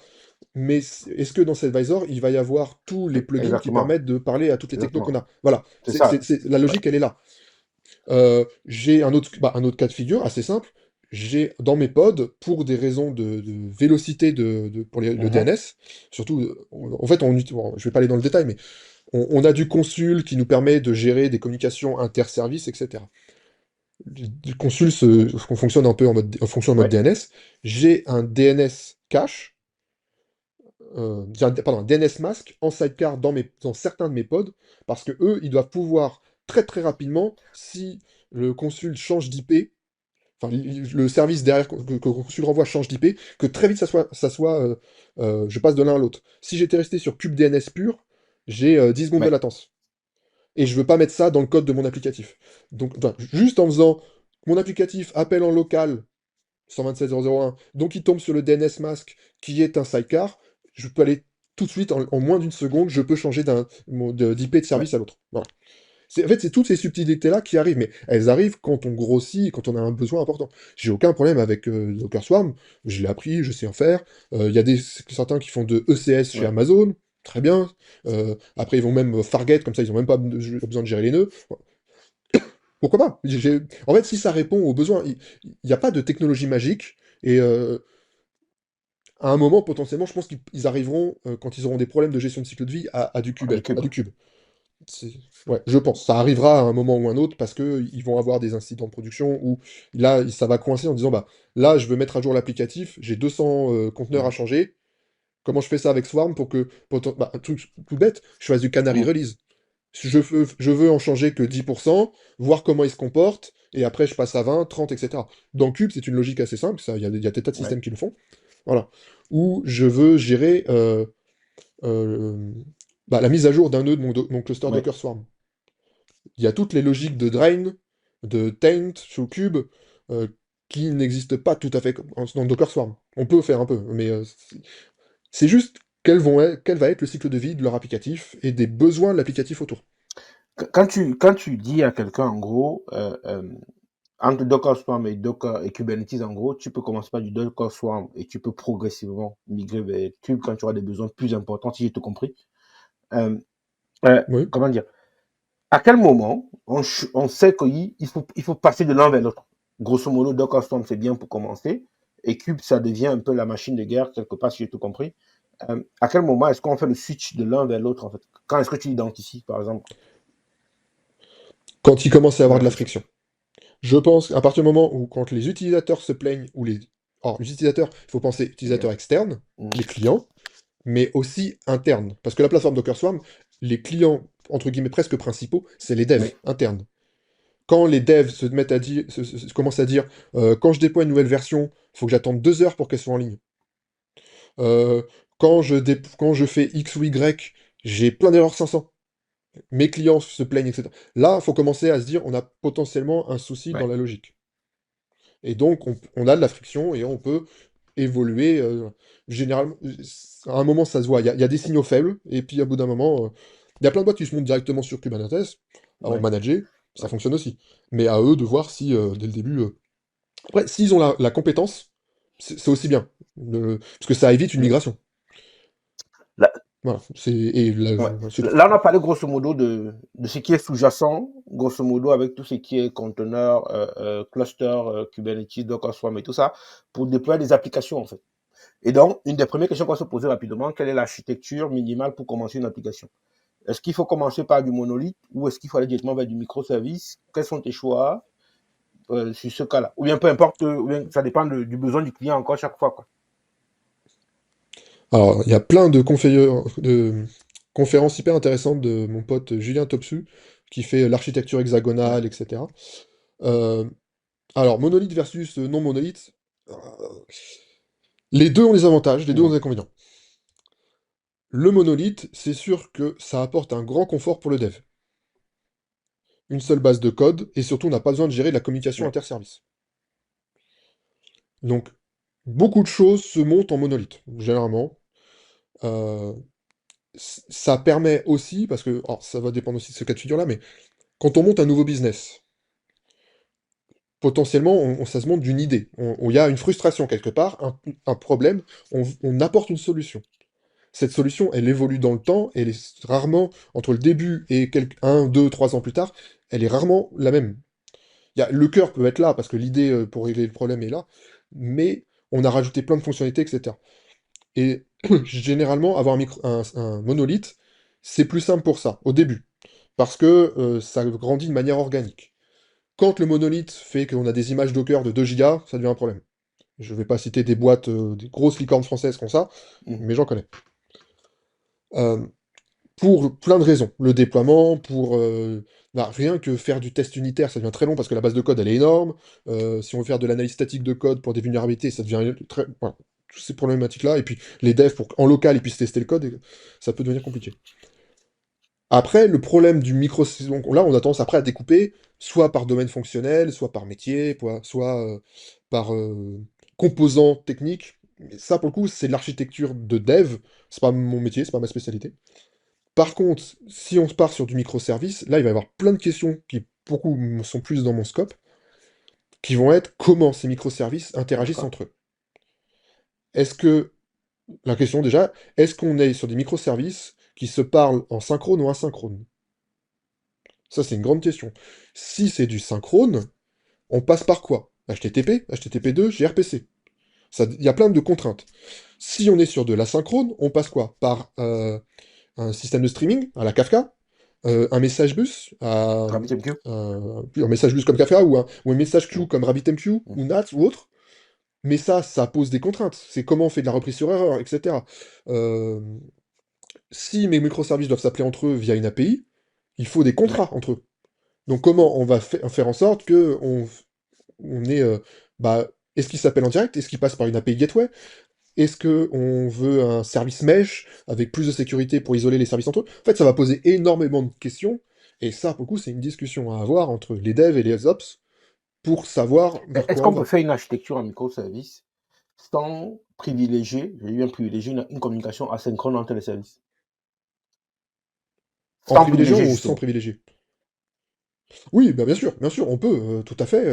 Mais est-ce que dans cet advisor, il va y avoir tous les plugins qui Exactement. permettent de parler à toutes les technos qu'on Exactement. a? Voilà, C'est ça. la Ouais. logique, elle est là. J'ai un autre cas de figure assez simple. J'ai dans mes pods, pour des raisons de vélocité pour le Mhm. DNS, surtout, en fait, bon, je vais pas aller dans le détail, mais on a du consul qui nous permet de gérer des communications inter-services, etc. Consul, on fonctionne un peu en fonction en mode Ouais, DNS. J'ai un DNS cache, pardon, un DNS mask en sidecar dans certains de mes pods, parce que eux, ils doivent pouvoir très très rapidement, si le consul change d'IP, enfin le service derrière que le consul renvoie change d'IP, que très vite je passe de l'un à l'autre. Si j'étais resté sur kubedns pur, j'ai 10 secondes de ouais, latence. Et je veux pas mettre ça dans le code de mon applicatif. Donc, enfin, juste en faisant mon applicatif appelle en local 127.0.0.1, donc il tombe sur le DNS mask qui est un sidecar, je peux aller tout de suite, en moins d'une seconde, je peux changer d'IP de ouais. service à l'autre. Voilà. En fait, c'est toutes ces subtilités-là qui arrivent, mais elles arrivent quand on grossit, quand on a un besoin important. J'ai aucun problème avec Docker Swarm, je l'ai appris, je sais en faire. Il y a certains qui font de ECS chez Ouais. Amazon, très bien. Après, ils vont même Fargate, comme ça, ils n'ont même pas besoin de gérer les nœuds. Pourquoi pas? En fait, si ça répond aux besoins, il n'y a pas de technologie magique, et à un moment, potentiellement, je pense qu'ils arriveront, quand ils auront des problèmes de gestion de cycle de vie, à du Ah, du À cube. du cube. C'est- Ouais, je pense. Ça arrivera à un moment ou un autre parce que ils vont avoir des incidents de production où là, ça va coincer en disant, bah là, je veux mettre à jour l'applicatif, j'ai 200 conteneurs à Mhm. changer. Comment je fais ça avec Swarm pour que, bah, un truc tout bête, je fasse du canary Mhm. release. Je veux en changer que 10%, voir comment il se comporte, et après je passe à 20, 30, etc. Dans Cube, c'est une logique assez simple, ça, il y a des tas de Ouais. systèmes qui le font. Voilà. Où je veux gérer euh, bah, la mise à jour d'un nœud de mon cluster Ouais. Docker Swarm. Il y a toutes les logiques de drain, de taint sous Cube, euh, qui n'existent pas tout à fait dans Docker Swarm. On peut faire un peu, mais c'est juste quel va être le cycle de vie de leur applicatif et des besoins de l'applicatif autour. Quand tu dis à quelqu'un, en gros, entre Docker Swarm et Docker et Kubernetes, en gros, tu peux commencer par du Docker Swarm et tu peux progressivement migrer vers Cube quand tu auras des besoins plus importants, si j'ai tout compris. Euh, Oui. comment dire? À quel moment on sait qu'il faut passer de l'un vers l'autre? Grosso modo, Docker Swarm, c'est bien pour commencer. Et Cube, ça devient un peu la machine de guerre, quelque part, si j'ai tout compris. À quel moment est-ce qu'on fait le switch de l'un vers l'autre, en fait? Quand est-ce que tu identifies, par exemple, Quand il commence à y de avoir la de la friction? friction. Je pense qu'à partir du moment où, quand les utilisateurs se plaignent, ou les... Alors, les utilisateurs, il faut penser Yeah. utilisateurs externes, Mm. les clients, mais aussi internes. Parce que la plateforme Docker Swarm, les clients, entre guillemets, presque principaux, c'est les devs Oui, internes. Quand les devs se mettent à dire, commencent à dire, quand je déploie une nouvelle version, il faut que j'attende 2 heures pour qu'elle soit en ligne. Euh, quand je fais X ou Y, j'ai plein d'erreurs 500. Mes clients se plaignent, etc. Là, il faut commencer à se dire, on a potentiellement un souci dans ouais. la logique. Et donc, on a de la friction et on peut évoluer. Généralement, à un moment, ça se voit. Il y a des signaux faibles, et puis à bout d'un moment, il y a plein de boîtes qui se montent directement sur Kubernetes, en Ouais, manager, ça ouais. fonctionne aussi. Mais à eux de voir si, dès le début. Après, s'ils ont la compétence, c'est aussi bien. Parce que ça évite une Mm. migration. Là, Voilà. Et là, ouais. c'est tout. Là, on a parlé grosso modo de ce qui est sous-jacent, grosso modo avec tout ce qui est conteneur, cluster, Kubernetes, Docker Swarm et tout ça, pour déployer des applications, en fait. Et donc, une des premières questions qu'on va se poser rapidement, quelle est l'architecture minimale pour commencer une application? Est-ce qu'il faut commencer par du monolithe ou est-ce qu'il faut aller directement vers du microservice? Quels sont tes choix sur ce cas-là? Ou bien peu importe, ou bien ça dépend du besoin du client encore chaque fois, quoi. Alors, il y a plein de conférences hyper intéressantes de mon pote Julien Topsu, qui fait l'architecture Ouais. hexagonale, etc. Euh, alors, monolithe versus non monolithe, euh, les deux ont des avantages, les deux ont Mhm. des inconvénients. Le monolithe, c'est sûr que ça apporte un grand confort pour le dev. Une seule base de code, et surtout, on n'a pas besoin de gérer la communication Ouais. inter-service. Donc, beaucoup de choses se montent en monolithe, généralement. Euh, Ça permet aussi, parce que alors, ça va dépendre aussi de ce cas de figure-là, mais quand on monte un nouveau business, potentiellement, ça se monte d'une idée. Il y a une frustration quelque part, un problème, on apporte une solution. Cette solution, elle évolue dans le temps, elle est rarement, entre le début et 1, 2, 3 ans plus tard, elle est rarement la même. Le cœur peut être là, parce que l'idée pour régler le problème est là, mais on a rajouté plein de fonctionnalités, etc. Et généralement, avoir un monolithe, c'est plus simple pour ça, au début, parce que ça grandit de manière organique. Quand le monolithe fait qu'on a des images Docker de 2 gigas, ça devient un problème. Je vais pas citer des boîtes, des grosses licornes françaises qui ont ça, Mhm. mais j'en connais. Euh, pour plein de raisons. Le déploiement, rien que faire du test unitaire, ça devient très long parce que la base de code, elle est énorme. Si on veut faire de l'analyse statique de code pour des vulnérabilités, ça devient très... Voilà, toutes ces problématiques-là. Et puis les devs, pour en local, ils puissent tester le code, ça peut devenir compliqué. Après, le problème du micro... Donc là, on a tendance après à découper soit par domaine fonctionnel, soit par métier, soit par composant technique. Mais ça, pour le coup, c'est de l'architecture de dev. C'est pas mon métier, c'est pas ma spécialité. Par contre, si on se part sur du microservice, là, il va y avoir plein de questions qui, pour le coup, sont plus dans mon scope, qui vont être comment ces microservices interagissent D'accord. entre eux. Est-ce que, la question déjà, est-ce qu'on est sur des microservices qui se parlent en synchrone ou asynchrone? Ça, c'est une grande question. Si c'est du synchrone, on passe par quoi? HTTP, HTTP2, gRPC. Il y a plein de contraintes. Si on est sur de l'asynchrone, on passe quoi? Par un système de streaming à la Kafka, un message bus RabbitMQ. un message bus comme Kafka ou un message queue Mhm. comme RabbitMQ Mhm. ou NAT ou autre. Mais ça pose des contraintes. C'est comment on fait de la reprise sur erreur, etc. Euh, si mes microservices doivent s'appeler entre eux via une API, il faut des Ouais. contrats entre eux. Donc comment on va faire en sorte que on ait bah, est-ce qu'il s'appelle en direct? Est-ce qu'il passe par une API gateway? Est-ce qu'on veut un service mesh avec plus de sécurité pour isoler les services entre eux? En fait, ça va poser énormément de questions, et ça, pour le coup, c'est une discussion à avoir entre les devs et les ops pour savoir vers Est-ce quoi on qu'on peut va. faire une architecture en microservice sans privilégier, je vais bien privilégier une communication asynchrone entre les services? En Sans privilégiant privilégier, ou sans justement. privilégier? Oui, bah, bien sûr, on peut, tout à fait.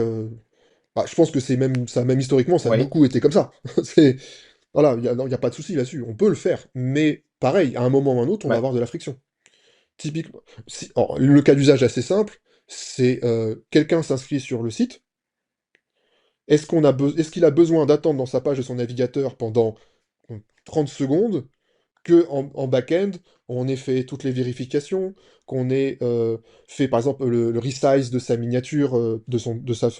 Bah, je pense que même historiquement, ça a Oui. beaucoup été comme ça. C'est, voilà, il y a pas de souci là-dessus, on peut le faire, mais pareil, à un moment ou à un autre, on va Ouais. avoir de la friction. Typiquement, alors, le cas d'usage assez simple, c'est quelqu'un s'inscrit sur le site. Est-ce qu'il a besoin d'attendre dans sa page de son navigateur pendant 30 secondes que en back-end, on ait fait toutes les vérifications, qu'on ait fait par exemple le resize de sa miniature, de sa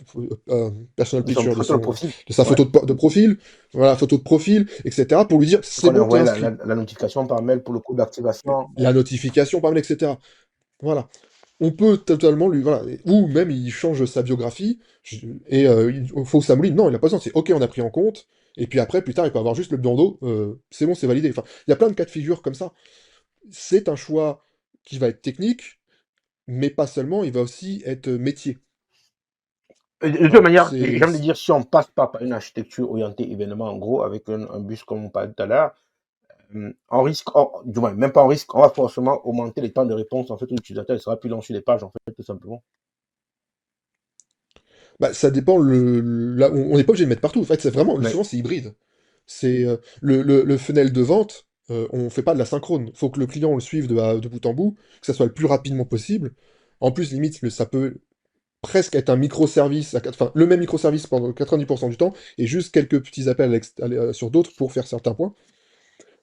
personal Ils ont picture, photo de profil. de sa Ouais. photo de profil, voilà, photo de profil, etc., pour lui dire C'est c'est qu'on bon, t'es envoie la, inscrit. la notification par mail pour le coup d'activation. La notification par mail, etc. Voilà. On peut totalement lui. Voilà. Ou même il change sa biographie, et il faut que ça mouline. Non, il n'a pas besoin. C'est OK, on a pris en compte. Et puis après, plus tard, il peut avoir juste le bandeau. C'est bon, c'est validé. Enfin, il y a plein de cas de figure comme ça. C'est un choix qui va être technique, mais pas seulement, il va aussi être métier. De toute Voilà. manière, j'aime dire, si on passe pas par une architecture orientée événement, en gros, avec un bus comme on parlait tout à l'heure, on risque, du moins, même pas on risque, on va forcément augmenter les temps de réponse en fait, où l'utilisateur il sera plus lent sur les pages, en fait, tout simplement. Bah, ça dépend. Là, on n'est pas obligé de mettre partout. En fait, c'est vraiment. Mais, Souvent, c'est hybride. C'est le funnel de vente. On fait pas de la synchrone. Il faut que le client le suive de bout en bout, que ça soit le plus rapidement possible. En plus, limite, ça peut presque être un microservice, enfin le même microservice pendant 90% du temps, et juste quelques petits appels sur d'autres pour faire certains points.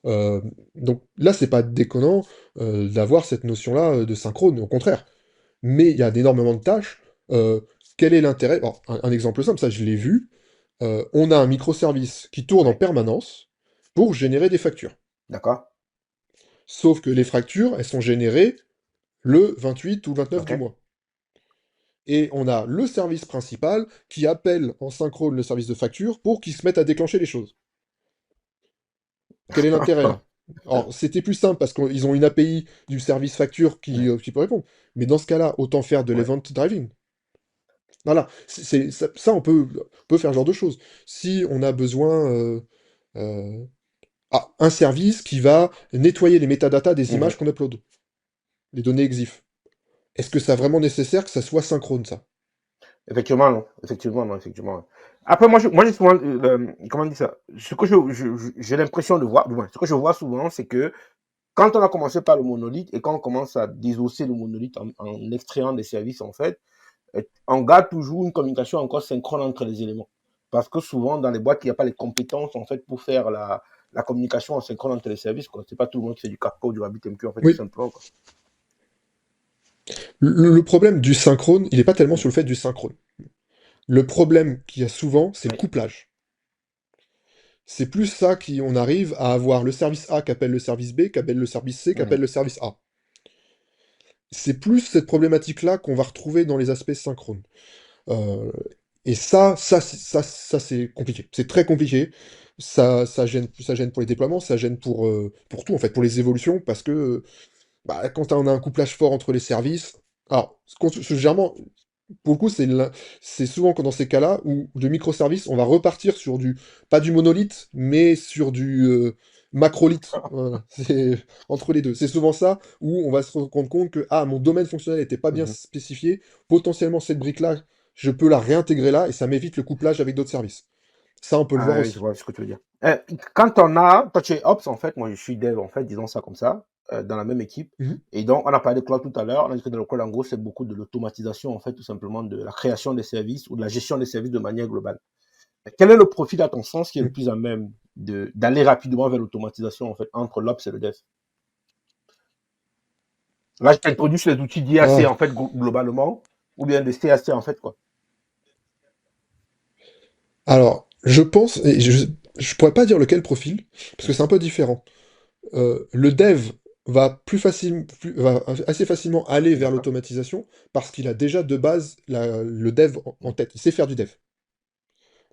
Euh, donc là, c'est pas déconnant d'avoir cette notion-là de synchrone, au contraire. Mais il y a énormément de tâches. Euh, Quel est l'intérêt? Bon, un exemple simple, ça je l'ai vu. On a un microservice qui tourne en ouais, permanence pour générer des factures. d'accord, Sauf que les factures, elles sont générées le 28 ou le 29 ok. du mois. Et on a le service principal qui appelle en synchrone le service de facture pour qu'il se mette à déclencher les choses. Quel est l'intérêt là? Alors, c'était plus simple parce qu'ils ont une API du service facture Ouais, qui peut répondre. Mais dans ce cas-là, autant faire de ouais. l'event driving. Voilà, ça on peut faire ce genre de choses. Si on a besoin un service qui va nettoyer les métadatas des Mhm. images qu'on upload, les données EXIF. Est-ce que c'est vraiment nécessaire que ça soit synchrone, ça? Effectivement, non. Effectivement, non, effectivement. Après, moi, j'ai souvent, comment on dit ça? Ce que j'ai l'impression de voir, du moins, ce que je vois souvent, c'est que quand on a commencé par le monolithe et quand on commence à désosser le monolithe en extrayant des services, en fait, on garde toujours une communication encore synchrone entre les éléments. Parce que souvent, dans les boîtes, il n'y a pas les compétences, en fait, pour faire la communication en synchrone entre les services, quoi. C'est pas tout le monde qui fait du Kafka ou du RabbitMQ, en fait, tout Oui, simplement, quoi. Le problème du synchrone, il n'est pas tellement Mm. sur le fait du synchrone. Le problème qu'il y a souvent, c'est le Oui. couplage. C'est plus ça qu'on arrive à avoir le service A qui appelle le service B, qui appelle le service C, qui appelle Mhm. le service A. C'est plus cette problématique-là qu'on va retrouver dans les aspects synchrones. Euh, et ça, c'est compliqué. C'est très compliqué. Ça gêne pour les déploiements, ça gêne pour tout, en fait, pour les évolutions, parce que bah, quand on a un couplage fort entre les services. Alors, généralement, pour le coup, c'est souvent que dans ces cas-là où de microservices, on va repartir sur pas du monolithe, mais sur du macrolithe. Voilà, c'est entre les deux. C'est souvent ça où on va se rendre compte que ah, mon domaine fonctionnel n'était pas bien Mhm. spécifié. Potentiellement, cette brique-là, je peux la réintégrer là et ça m'évite le couplage avec d'autres services. Ça, on peut le voir Ah oui, je aussi. vois ce que tu veux dire. Quand on a, toi tu es Ops en fait, moi je suis Dev en fait, disons ça comme ça, dans la même équipe. Mhm. Et donc on a parlé de cloud tout à l'heure, on a dit que dans le cloud en gros c'est beaucoup de l'automatisation en fait, tout simplement de la création des services ou de la gestion des services de manière globale. Quel est le profil à ton sens qui est le Mhm. plus à même d'aller rapidement vers l'automatisation en fait entre l'Ops et le Dev? Là je t'introduis sur les outils d'IAC Ah, en fait globalement, ou bien de CAC en fait quoi. alors, je pense, et je pourrais pas dire lequel profil, parce que c'est un peu différent. Le dev va va assez facilement aller vers D'accord. l'automatisation parce qu'il a déjà de base le dev en tête. Il sait faire du dev.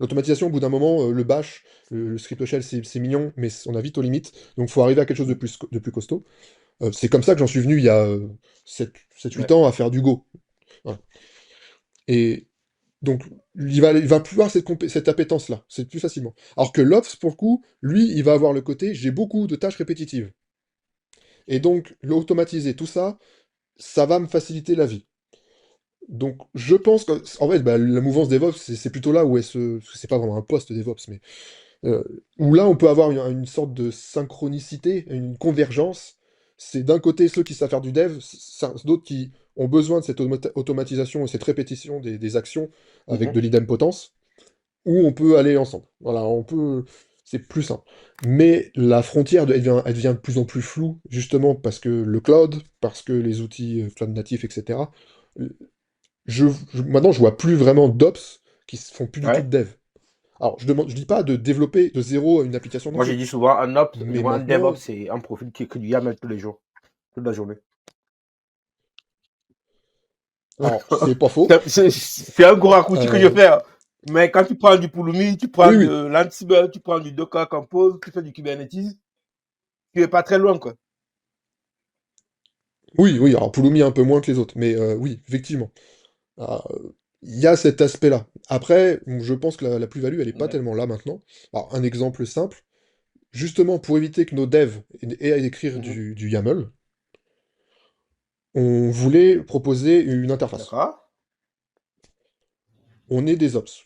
L'automatisation, au bout d'un moment, le bash, le script shell, c'est mignon, mais on a vite aux limites. Donc, il faut arriver à quelque chose de plus costaud. C'est comme ça que j'en suis venu il y a 7-8 Ouais. ans à faire du Go. Voilà. Et donc, il va plus avoir cette appétence-là, c'est plus facilement. Alors que l'Ops, pour le coup, lui, il va avoir le côté, j'ai beaucoup de tâches répétitives. Et donc, l'automatiser, tout ça, ça va me faciliter la vie. Donc, je pense que, en fait, bah, la mouvance DevOps, c'est plutôt là où c'est pas vraiment un poste DevOps, mais euh, où là, on peut avoir une sorte de synchronicité, une convergence. C'est d'un côté ceux qui savent faire du dev, d'autres qui ont besoin de cette automatisation et cette répétition des actions avec Mhm. de l'idempotence, où on peut aller ensemble. Voilà, on peut. C'est plus simple. Mais la frontière, elle devient de plus en plus floue, justement parce que le cloud, parce que les outils cloud natifs, etc. Maintenant, je vois plus vraiment d'ops qui se font plus du tout de Ouais. dev. Alors, je dis pas de développer de zéro une application non Moi j'ai plus. dit souvent un Ops, Mais souvent un DevOps maintenant, c'est un profil qui écrit du YAML tous les jours, toute la journée. alors, c'est pas faux. C'est un gros raccourci que je Euh, fais, hein. Mais quand tu prends du Pulumi, tu prends oui, oui. de l'Ansible, tu prends du Docker Compose, tu fais du Kubernetes, tu es pas très loin, quoi. Oui, oui. Alors, Pulumi un peu moins que les autres. Mais oui, effectivement. Euh, Il y a cet aspect-là. Après, je pense que la plus-value, elle n'est pas Ouais. tellement là maintenant. Alors, un exemple simple. Justement, pour éviter que nos devs aient à écrire Mhm. du YAML, on voulait proposer une interface. D'accord. On est des ops.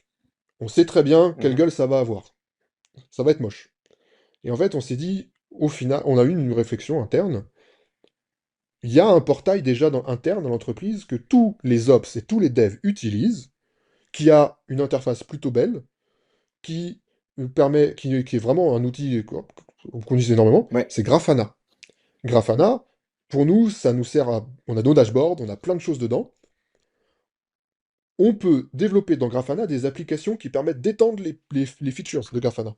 On sait très bien quelle Mhm. gueule ça va avoir. Ça va être moche. Et en fait, on s'est dit, au final, on a eu une réflexion interne. Il y a un portail déjà interne dans l'entreprise que tous les ops et tous les devs utilisent, qui a une interface plutôt belle, qui qui est vraiment un outil qu'on utilise énormément, Ouais. c'est Grafana. Grafana, pour nous, ça nous sert à. On a nos dashboards, on a plein de choses dedans. On peut développer dans Grafana des applications qui permettent d'étendre les features de Grafana.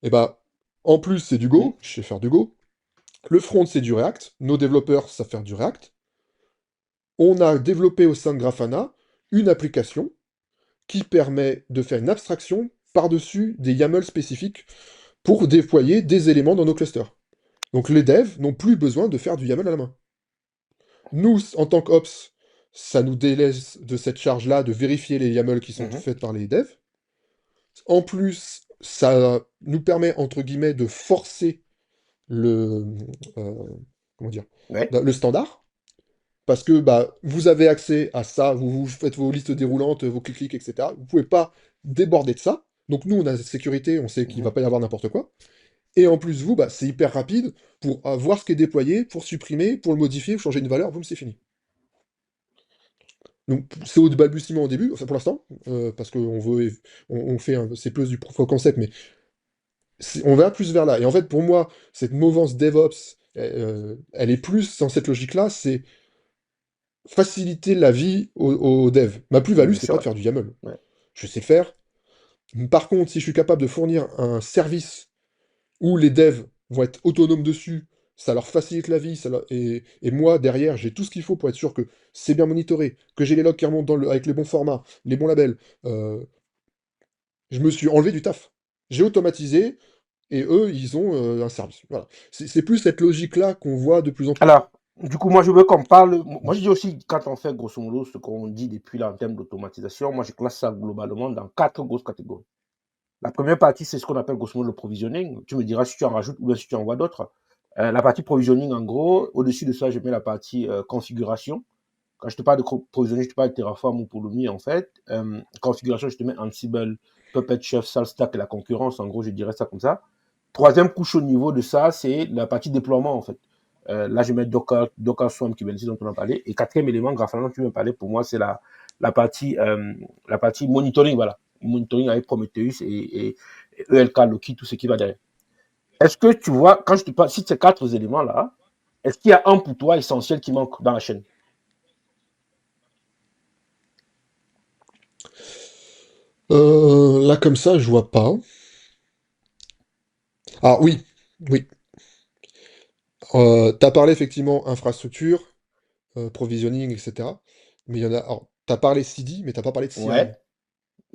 Et bah, en plus, c'est du Mhm. Go, je sais faire du Go. Le front, c'est du React. Nos développeurs savent faire du React. On a développé au sein de Grafana une application qui permet de faire une abstraction par-dessus des YAML spécifiques pour déployer des éléments dans nos clusters. Donc les devs n'ont plus besoin de faire du YAML à la main. Nous, en tant qu'ops, ça nous délaisse de cette charge-là de vérifier les YAML qui sont Mhm. faits par les devs. En plus, ça nous permet, entre guillemets, de forcer le, euh, comment dire, Ouais. le standard. Parce que bah, vous avez accès à ça, vous faites vos listes déroulantes, vos clics-clics, etc. Vous ne pouvez pas déborder de ça. Donc nous, on a cette sécurité, on sait qu'il ne va Mhm. pas y avoir n'importe quoi. Et en plus, vous, bah, c'est hyper rapide pour voir ce qui est déployé, pour supprimer, pour le modifier, pour changer une valeur, boum, c'est fini. Donc c'est au balbutiement au début, enfin, pour l'instant, parce qu'on veut, on fait, c'est plus du proof of concept, mais on va plus vers là. Et en fait, pour moi, cette mouvance DevOps, elle est plus dans cette logique-là, c'est faciliter la vie aux devs. Ma Oui, plus-value, bien c'est sûr, pas de ouais. faire du YAML. Ouais. Je sais le faire. Par contre, si je suis capable de fournir un service où les devs vont être autonomes dessus, ça leur facilite la vie, et moi, derrière, j'ai tout ce qu'il faut pour être sûr que c'est bien monitoré, que j'ai les logs qui remontent avec les bons formats, les bons labels. Je me suis enlevé du taf. J'ai automatisé, et eux, ils ont un service. Voilà. C'est plus cette logique-là qu'on voit de plus en plus. Alors, du coup, moi, je veux qu'on parle. Moi, je dis aussi, quand on fait grosso modo ce qu'on dit depuis là en termes d'automatisation, moi, je classe ça globalement dans 4 grosses catégories. La première partie, c'est ce qu'on appelle grosso modo le provisioning. Tu me diras si tu en rajoutes ou bien si tu en vois d'autres. La partie provisioning, en gros, au-dessus de ça, je mets la partie configuration. Quand je te parle de provisioning, je te parle de Terraform ou Pulumi, en fait. Configuration, je te mets Ansible, Puppet, Chef, SaltStack et la concurrence. En gros, je dirais ça comme ça. Troisième couche au niveau de ça, c'est la partie déploiement, en fait. Là, je mets Docker Swarm, Kubernetes dont on a parlé. Et quatrième élément, Grafana dont tu veux parler, pour moi, c'est la partie monitoring, voilà. Monitoring avec Prometheus et ELK, Loki, tout ce qui va derrière. Est-ce que tu vois, quand je te parle, cite ces 4 éléments-là, est-ce qu'il y a un pour toi essentiel qui manque dans la chaîne? Là, comme ça, je vois pas. Ah oui, oui. T'as parlé effectivement infrastructure, provisioning, etc. Mais il y en a. Alors, t'as parlé CD, mais t'as pas parlé de CI. Ouais.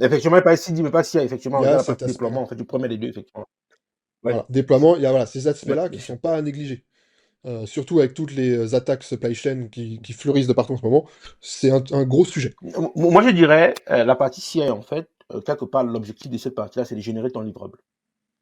Effectivement, il n'y a pas CD, mais pas CI, Il effectivement. y Il y a a la cet partie aspect-là. déploiement, en fait, du premier des deux, effectivement. Ouais, Voilà, déploiement, il y a voilà, ces ouais, aspects-là bien qui sûr. sont pas à négliger. Surtout avec toutes les attaques supply chain qui fleurissent de partout en ce moment, c'est un gros sujet. Moi, je dirais, la partie CI, en fait, quelque part, l'objectif de cette partie-là, c'est de générer ton livrable.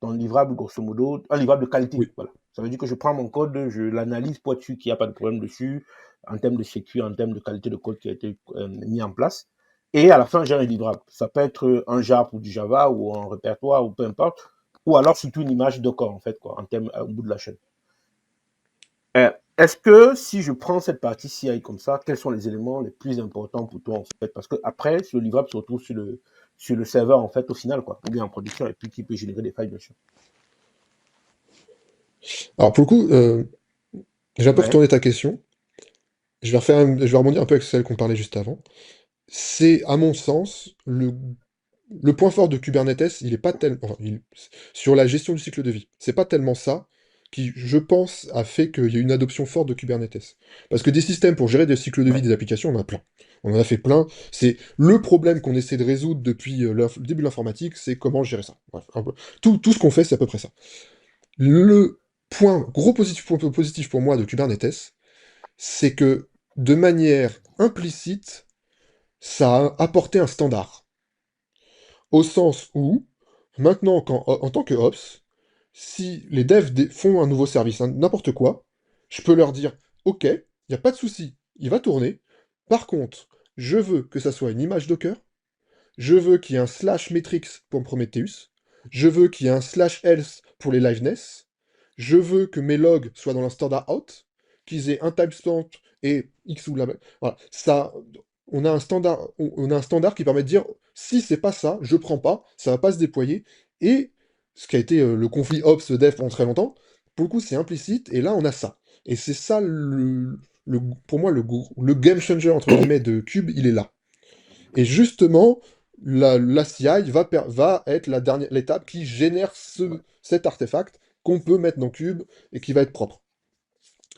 Ton livrable, grosso modo, un livrable de qualité. Oui. Voilà. Ça veut dire que je prends mon code, je l'analyse pour être sûr qu'il n'y a pas de problème dessus, en termes de sécu, en termes de qualité de code qui a été mis en place. Et à la fin, j'ai un livrable. Ça peut être un jar pour du Java ou un répertoire ou peu importe. Ou alors surtout une image Docker, en fait, quoi, en termes au bout de la chaîne. Est-ce que si je prends cette partie CI comme ça, quels sont les éléments les plus importants pour toi en fait? Parce que après, ce livrable se retrouve sur le serveur en fait au final, quoi, ou bien en production, et puis qui peut générer des failles, bien sûr. Alors pour le coup, j'ai un peu Ouais, retourné ta question. Je vais rebondir un peu avec celle qu'on parlait juste avant. C'est, à mon sens, le point fort de Kubernetes, il est pas tellement, enfin, sur la gestion du cycle de vie. C'est pas tellement ça qui, je pense, a fait qu'il y a une adoption forte de Kubernetes. Parce que des systèmes pour gérer des cycles de vie ouais. des applications, on en a plein. On en a fait plein. C'est le problème qu'on essaie de résoudre depuis le début de l'informatique, c'est comment gérer ça. Bref, tout ce qu'on fait, c'est à peu près ça. Le point positif pour moi de Kubernetes, c'est que de manière implicite, ça a apporté un standard. Au sens où, maintenant, en tant que Ops, si les devs font un nouveau service, n'importe quoi, je peux leur dire, OK, il n'y a pas de souci, il va tourner. Par contre, je veux que ça soit une image Docker, je veux qu'il y ait un slash metrics pour Prometheus, je veux qu'il y ait un slash else pour les liveness, je veux que mes logs soient dans un standard out, qu'ils aient un timestamp et X ou la même. Voilà, ça, on a un standard qui permet de dire si c'est pas ça, je prends pas, ça va pas se déployer. Et ce qui a été le conflit ops dev pendant très longtemps, pour le coup c'est implicite et là on a ça. Et c'est ça pour moi le game changer entre guillemets de Cube, il est là. Et justement, la CI va être l'étape qui génère cet artefact qu'on peut mettre dans Cube et qui va être propre.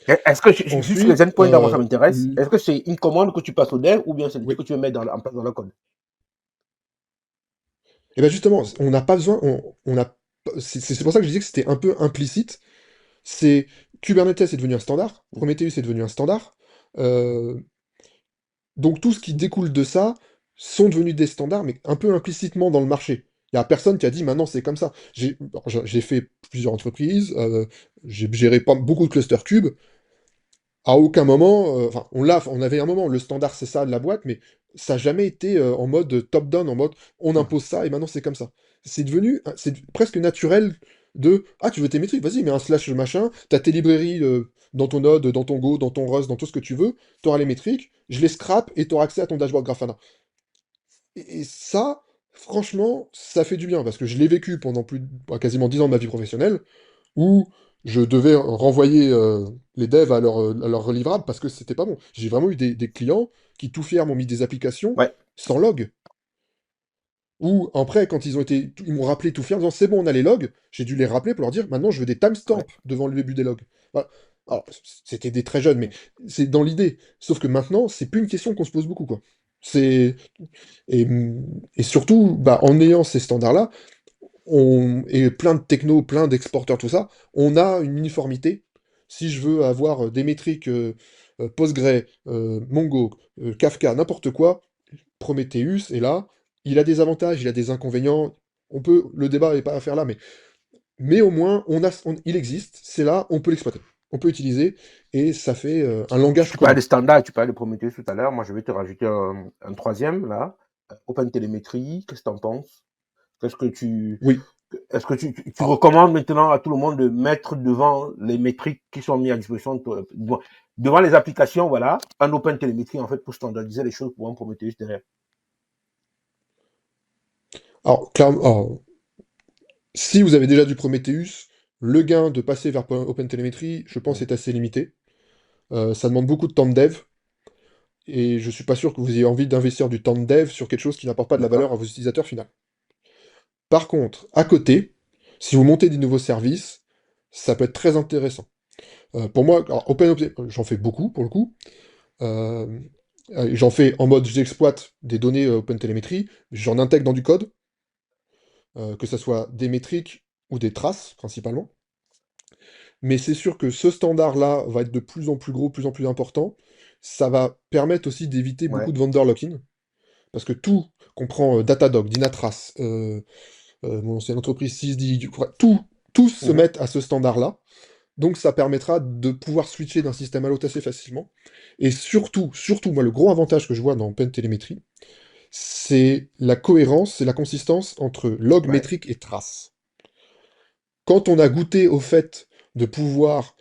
Est-ce que, juste sur les Ensuite, endpoints d'avant, ça m'intéresse, est-ce que c'est une commande que tu passes au dev ou bien c'est des trucs oui. que tu veux mettre en place dans le code? Et bien justement, on n'a pas besoin, on a, c'est pour ça que je disais que c'était un peu implicite. C'est Kubernetes est devenu un standard, Prometheus est devenu un standard. euh, donc tout ce qui découle de ça sont devenus des standards, mais un peu implicitement dans le marché. Il n'y a personne qui a dit maintenant c'est comme ça. J'ai fait plusieurs entreprises, j'ai géré pas beaucoup de clusters cubes. À aucun moment, enfin, on avait un moment, le standard c'est ça de la boîte, mais ça n'a jamais été en mode top-down, en mode on impose ça et maintenant c'est comme ça. C'est presque naturel de ah, tu veux tes métriques, vas-y, mets un slash machin, t'as tes librairies dans ton Node, dans ton Go, dans ton Rust, dans tout ce que tu veux, t'auras les métriques, je les scrape et t'auras accès à ton dashboard Grafana. Et ça, franchement, ça fait du bien parce que je l'ai vécu pendant quasiment 10 ans de ma vie professionnelle où Je devais renvoyer les devs à leur livrable parce que c'était pas bon. J'ai vraiment eu des clients qui, tout fiers, m'ont mis des applications Ouais, sans log. Ou après, quand ils m'ont rappelé tout fiers en disant c'est bon, on a les logs, j'ai dû les rappeler pour leur dire maintenant je veux des timestamps ouais. devant le début des logs. Voilà. Alors, c'était des très jeunes, mais c'est dans l'idée. Sauf que maintenant, c'est plus une question qu'on se pose beaucoup, quoi. C'est et, et surtout, bah, en ayant ces standards-là, et plein de techno, plein d'exporteurs, tout ça, on a une uniformité. Si je veux avoir des métriques Postgre, Mongo, Kafka, n'importe quoi, Prometheus est là. Il a des avantages, il a des inconvénients. Le débat n'est pas à faire là, mais au moins, il existe, c'est là, on peut l'exploiter. On peut utiliser, et ça fait un langage Tu parlais commun. de standard, tu parlais de Prometheus tout à l'heure. Moi, je vais te rajouter un troisième, là. Open Telemetry, qu'est-ce que tu en penses? Qu'est-ce que tu, Oui. est-ce que tu Ah, recommandes maintenant à tout le monde de mettre devant les métriques qui sont mises à disposition, devant les applications, voilà, un Open Telemetry, en fait, pour standardiser les choses pour un Prometheus derrière? alors, clairement, si vous avez déjà du Prometheus, le gain de passer vers OpenTelemetry, je pense, est assez limité. Ça demande beaucoup de temps de dev, et je suis pas sûr que vous ayez envie d'investir du temps de dev sur quelque chose qui n'apporte pas de la valeur D'accord? à vos utilisateurs finaux. Par contre, à côté, si vous montez des nouveaux services, ça peut être très intéressant. Pour moi, alors, j'en fais beaucoup pour le coup. Euh, J'en fais en mode j'exploite des données OpenTelemetry, j'en intègre dans du code, que ce soit des métriques ou des traces principalement. Mais c'est sûr que ce standard-là va être de plus en plus gros, de plus en plus important. Ça va permettre aussi d'éviter beaucoup Ouais. de vendor lock-in, parce que tout comprend Datadog, Dynatrace, mon ancienne entreprise 6D, tous se Mhm. mettent à ce standard-là. Donc ça permettra de pouvoir switcher d'un système à l'autre assez facilement. Et surtout, moi, le gros avantage que je vois dans OpenTelemetry, c'est la cohérence et la consistance entre log, Ouais. métrique et trace. Quand on a goûté au fait de pouvoir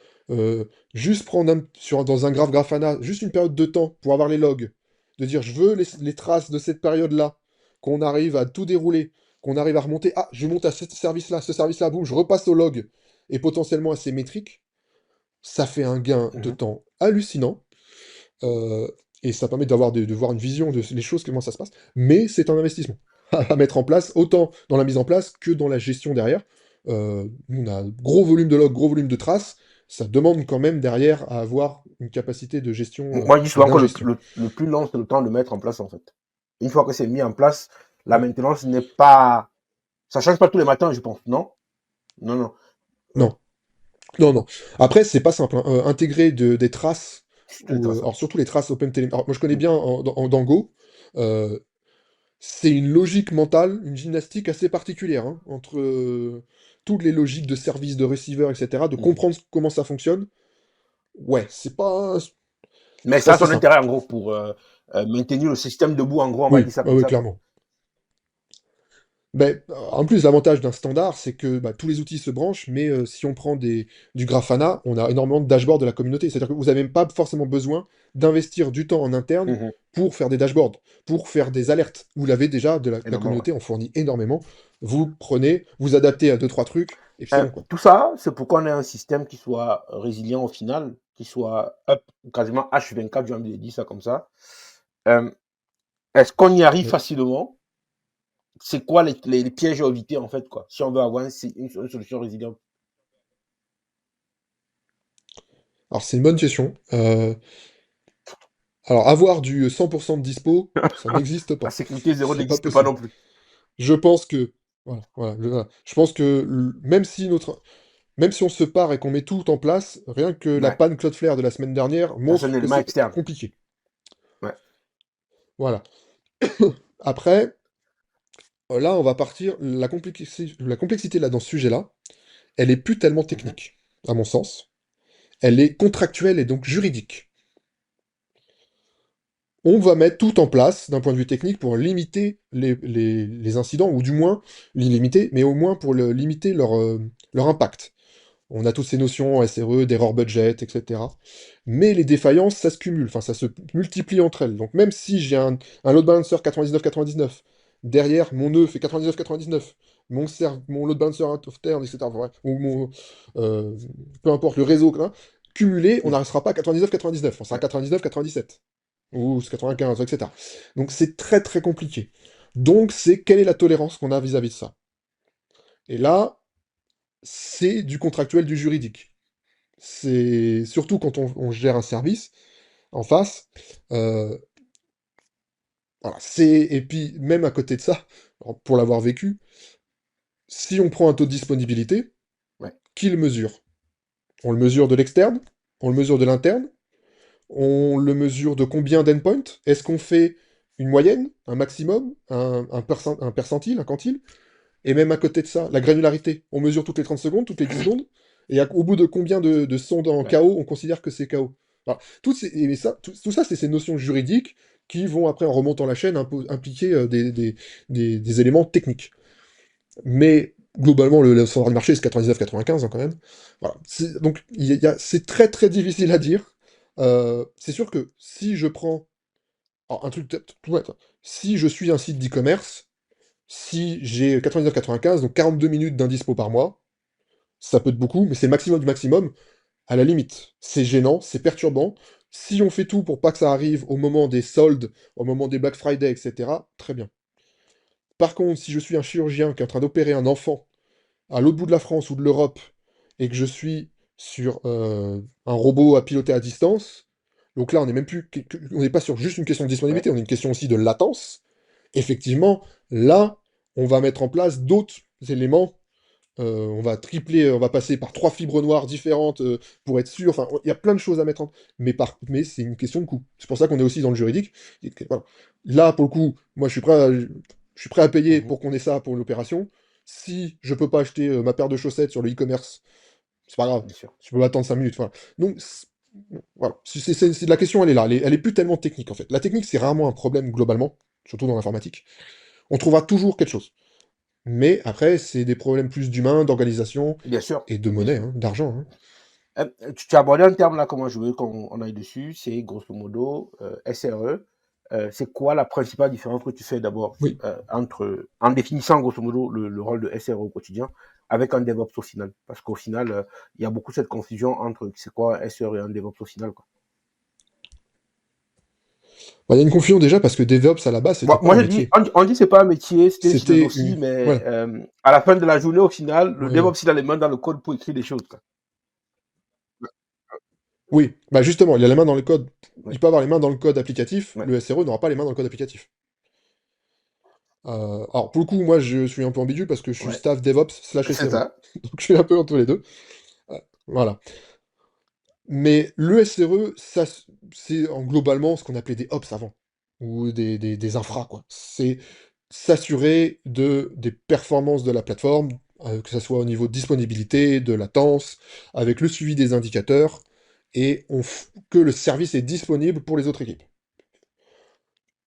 juste prendre dans un graph Grafana, juste une période de temps pour avoir les logs, de dire je veux les traces de cette période-là, qu'on arrive à tout dérouler, qu'on arrive à remonter, ah, je monte à ce service-là, boum, je repasse au log, et potentiellement à ces métriques, ça fait un gain de Mhm. temps hallucinant, euh, et ça permet de voir une vision de les choses, comment ça se passe, mais c'est un investissement à mettre en place, autant dans la mise en place que dans la gestion derrière. Nous, on a gros volume de logs, gros volume de traces, ça demande quand même derrière à avoir une capacité de gestion Moi, je dis et souvent que d'ingestion. le plus long, c'est le temps de mettre en place, en fait. Une fois que c'est mis en place, la maintenance n'est pas, ça change pas tous les matins, je pense. Non? Non, non. Non, non, non. Après, c'est pas simple, hein. Intégrer des traces, C'est intéressant. alors surtout les traces OpenTelemetry. Alors, moi, je connais bien en Dango. euh, C'est une logique mentale, une gymnastique assez particulière, hein, entre toutes les logiques de service, de receiver, etc., de Mhm. comprendre comment ça fonctionne. Ouais, Mais c'est ça pas a si son simple. intérêt, en gros, pour maintenir le système debout, en gros, on va Oui, dire ça ouais, comme ouais, ça, quoi. clairement. Ben, en plus, l'avantage d'un standard, c'est que bah, tous les outils se branchent, mais si on prend du Grafana, on a énormément de dashboards de la communauté. C'est-à-dire que vous n'avez même pas forcément besoin d'investir du temps en interne Mhm. pour faire des dashboards, pour faire des alertes. Vous l'avez déjà, la Énormément, ouais. communauté en fournit énormément. Vous prenez, vous adaptez à deux, trois trucs, et puis c'est bon, quoi. Tout ça, c'est pour qu'on ait un système qui soit résilient au final, qui soit up, quasiment H24, j'ai envie de dire ça comme ça. Euh, Est-ce qu'on y arrive Oui. facilement? C'est quoi les pièges à éviter, en fait, quoi, si on veut avoir une solution résiliente? Alors, c'est une bonne question. Alors, avoir du 100% de dispo, ça n'existe La pas. sécurité zéro C'est pas n'existe pas possible. non plus. Je pense que... voilà. Je pense que même si on se part et qu'on met tout en place, rien que la Ouais. panne Cloudflare de la semaine dernière Ça, c'est un montre que élément c'est externe. compliqué. Ouais. Voilà. Après, là, on va partir. La complexité là, dans ce sujet-là, elle est plus tellement Mhm. technique, à mon sens. Elle est contractuelle et donc juridique. On va mettre tout en place d'un point de vue technique pour limiter les incidents, ou du moins les limiter, mais au moins pour limiter leur impact. On a toutes ces notions SRE, d'erreur budget, etc. Mais les défaillances, ça se cumule, enfin ça se multiplie entre elles. Donc même si j'ai un load balancer 99-99, derrière mon nœud fait 99-99, mon load balancer out of turn, etc. Enfin, bref, ou euh, peu importe, le réseau, hein, cumulé, on Oui. n'arrêtera pas à 99-99, on sera à Ouais. 99-97, ou 95, etc. Donc c'est très très compliqué. Donc c'est quelle est la tolérance qu'on a vis-à-vis de ça? Et là, c'est du contractuel, du juridique. C'est surtout quand on gère un service en face. euh, voilà, et puis même à côté de ça, alors, pour l'avoir vécu, si on prend un taux de disponibilité, Ouais. qui le mesure? On le mesure de l'externe, on le mesure de l'interne, on le mesure de combien d'endpoints? Est-ce qu'on fait une moyenne, un maximum, un percentile, un quantile? Et même à côté de ça, la granularité, on mesure toutes les 30 secondes, toutes les 10 secondes, et au bout de combien de sondes en Ouais. KO on considère que c'est KO? Voilà. Tout ça, c'est ces notions juridiques qui vont après, en remontant la chaîne, impliquer des éléments techniques. Mais globalement, le standard du marché, c'est 99-95 hein, quand même. Voilà. Donc, c'est très très difficile à dire. C'est sûr que si je prends alors, un truc tout bête, hein. Si je suis un site d'e-commerce, si j'ai 99-95, donc 42 minutes d'indispo par mois, ça peut être beaucoup, mais c'est le maximum du maximum. À la limite, c'est gênant, c'est perturbant. Si on fait tout pour pas que ça arrive au moment des soldes, au moment des Black Friday, etc., très bien. Par contre, si je suis un chirurgien qui est en train d'opérer un enfant à l'autre bout de la France ou de l'Europe, et que je suis sur un robot à piloter à distance, donc là, on n'est même plus, on n'est pas sur juste une question de Ouais. disponibilité, on a une question aussi de latence. Effectivement, là, on va mettre en place d'autres éléments. On va tripler, on va passer par 3 fibres noires différentes pour être sûr. Enfin, il y a plein de choses à mettre en. Mais c'est une question de coût. C'est pour ça qu'on est aussi dans le juridique. Voilà. Là, pour le coup, moi, je suis prêt à payer Mhm. pour qu'on ait ça pour l'opération. Si je peux pas acheter ma paire de chaussettes sur le e-commerce, c'est pas grave. Bien sûr. Je peux attendre 5 minutes. Voilà. Donc, voilà. La question, elle est là. Elle est plus tellement technique, en fait. La technique, c'est rarement un problème globalement, surtout dans l'informatique. On trouvera toujours quelque chose. Mais après, c'est des problèmes plus d'humain, d'organisation Bien sûr. et de Bien monnaie, sûr. hein, d'argent, hein. Tu as abordé un terme là, comment je veux qu'on aille dessus, c'est grosso modo SRE. C'est quoi la principale différence que tu fais d'abord Oui. en définissant grosso modo le rôle de SRE au quotidien avec un DevOps au final? Parce qu'au final, il y a beaucoup cette confusion entre c'est quoi SRE et un DevOps au final, quoi. Bah, il y a une confusion déjà parce que DevOps à la base, c'était pas Moi un je dis, métier. on dit c'est pas un métier, c'était une C'était philosophie, mais Voilà. à la fin de la journée, au final, le Ouais. DevOps il a les mains dans le code pour écrire des choses, quoi. Oui, bah justement, il a les mains dans le code. Ouais, Il peut avoir les mains dans le code applicatif. ouais, Le SRE n'aura pas les mains dans le code applicatif. Alors pour le coup, moi, je suis un peu ambigu parce que je suis ouais. staff DevOps slash C'est SRE. ça. Donc je suis un peu entre les deux. Voilà. Mais le SRE, ça, c'est globalement ce qu'on appelait des ops avant, ou des infras, quoi. C'est s'assurer des performances de la plateforme, que ça soit au niveau de disponibilité, de latence, avec le suivi des indicateurs, et que le service est disponible pour les autres équipes.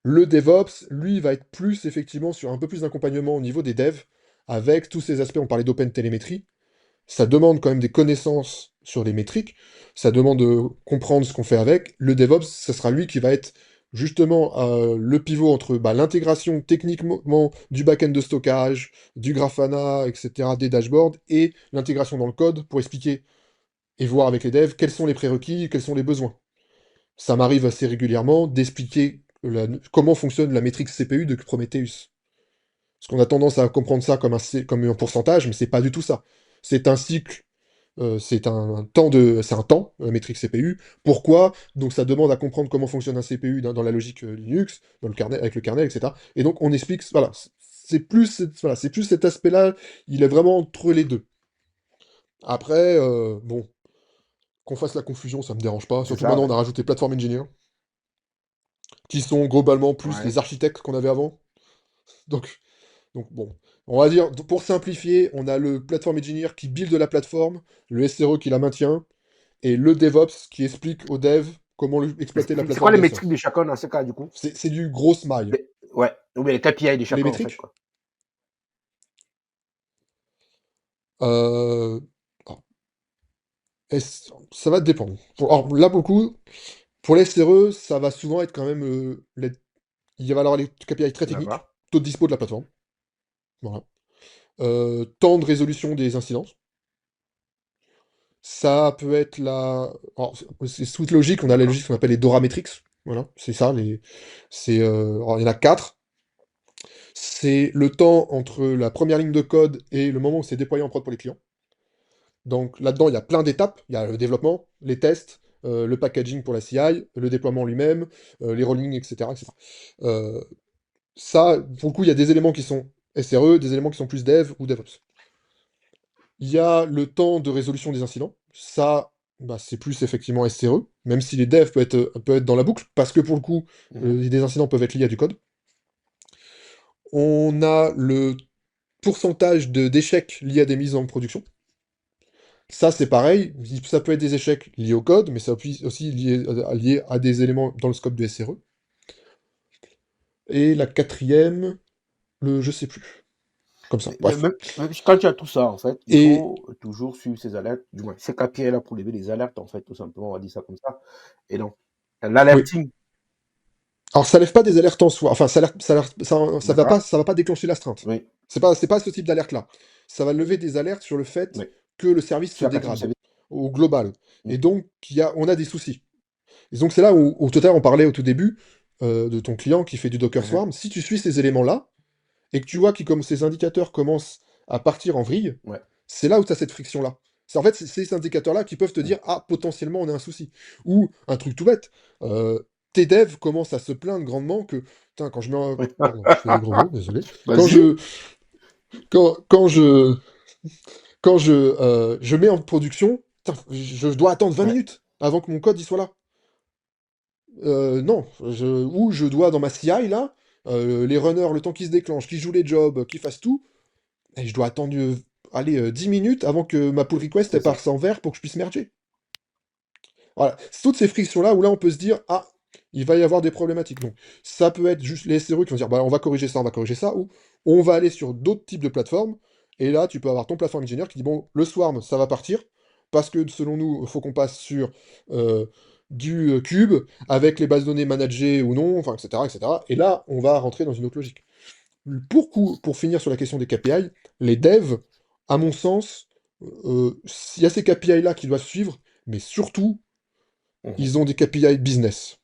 Le DevOps, lui, va être plus effectivement sur un peu plus d'accompagnement au niveau des devs, avec tous ces aspects, on parlait d'open télémétrie, ça demande quand même des connaissances sur les métriques, ça demande de comprendre ce qu'on fait avec. Le DevOps, ce sera lui qui va être justement le pivot entre l'intégration techniquement du back-end de stockage, du Grafana, etc., des dashboards, et l'intégration dans le code pour expliquer et voir avec les devs quels sont les prérequis, quels sont les besoins. Ça m'arrive assez régulièrement d'expliquer comment fonctionne la métrique CPU de Prometheus. Parce qu'on a tendance à comprendre ça comme un pourcentage, mais c'est pas du tout ça. C'est un cycle, c'est un temps, la métrique CPU. Pourquoi? Donc ça demande à comprendre comment fonctionne un CPU dans la logique Linux, dans le kernel, avec le kernel, etc. Et donc on explique, voilà, c'est plus cet aspect-là, il est vraiment entre les deux. Après, bon, qu'on fasse la confusion, ça me dérange pas. C'est Surtout ça, maintenant, ouais. on a rajouté Platform Engineer, qui sont globalement plus Ouais. les architectes qu'on avait avant. Donc, Donc bon, on va dire, pour simplifier, on a le platform engineer qui build la plateforme, le SRE qui la maintient, et le DevOps qui explique aux devs comment exploiter la C'est quoi plateforme les bien sûr. métriques de chacun dans ce cas, du coup? C'est du gros smile. Ouais, ou bien les KPI de Les chacun, en fait, métriques, quoi. euh, alors, ça va dépendre. Alors là, pour le coup, pour les SRE, ça va souvent être quand même... il va y avoir les KPI très D'accord. techniques, taux de dispo de la plateforme. Voilà. temps de résolution des incidents. Ça peut être alors, c'est toute logique, on a la D'accord. logique qu'on appelle les Dora Metrics. Voilà, c'est ça. Alors, il y en a 4. C'est le temps entre la première ligne de code et le moment où c'est déployé en prod pour les clients. Donc là-dedans, il y a plein d'étapes. Il y a le développement, les tests, le packaging pour la CI, le déploiement lui-même, les rollings, etc., etc. Euh, Ça, pour le coup, il y a des éléments qui sont SRE, des éléments qui sont plus dev ou DevOps. Il y a le temps de résolution des incidents. Ça, bah, c'est plus effectivement SRE, même si les devs peuvent être dans la boucle, parce que pour le coup, Mhm. des incidents peuvent être liés à du code. On a le pourcentage d'échecs liés à des mises en production. Ça, c'est pareil, ça peut être des échecs liés au code, mais ça peut aussi lié à des éléments dans le scope de SRE. Et la quatrième, je sais plus. Comme ça, bref. Même quand tu as tout ça, en fait, il Et faut toujours suivre ces alertes, du moins, ces KPI là pour lever les alertes, en fait, tout simplement, on va dire ça comme ça. Et donc, oui. l'alerting, Alors, ça lève pas des alertes en soi. Enfin, d'accord? ça va pas déclencher l'astreinte. Oui, C'est pas ce type d'alerte-là. Ça va lever des alertes sur le fait oui. que le service se Sur la qualité du dégrade service. au global. Mm. Et donc, on a des soucis. Et donc, c'est là où, au total, on parlait au tout début de ton client qui fait du Docker Mhm. Swarm. Si tu suis ces éléments-là, et que tu vois que ces indicateurs commencent à partir en vrille, Ouais. c'est là où tu as cette friction-là. En fait, c'est ces indicateurs-là qui peuvent te Mm. dire, ah, potentiellement, on a un souci. Ou un truc tout bête, tes devs commencent à se plaindre grandement que, putain, quand je mets un... Oui. Pardon, je fais des gros mots, désolé. Quand Vas-y. je, quand je mets en production, putain, je dois attendre 20 Ouais. minutes avant que mon code y soit là. Non, ou je dois, dans ma CI, là, les runners, le temps qu'ils se déclenchent, qu'ils jouent les jobs, qu'ils fassent tout, et je dois attendre, allez, 10 minutes avant que ma pull request C'est elle ça. passe en vert pour que je puisse merger. Voilà, c'est toutes ces frictions-là où là on peut se dire, ah, il va y avoir des problématiques. Donc, ça peut être juste les SRE qui vont dire, bah, on va corriger ça, ou on va aller sur d'autres types de plateformes, et là, tu peux avoir ton plateforme engineer qui dit, bon, le Swarm, ça va partir, parce que selon nous, il faut qu'on passe sur du cube, avec les bases de données managées ou non, enfin, etc., etc. Et là, on va rentrer dans une autre logique. Pour finir sur la question des KPI, les devs, à mon sens, il y a ces KPI-là qui doivent suivre, mais surtout, Mhm. ils ont des KPI business.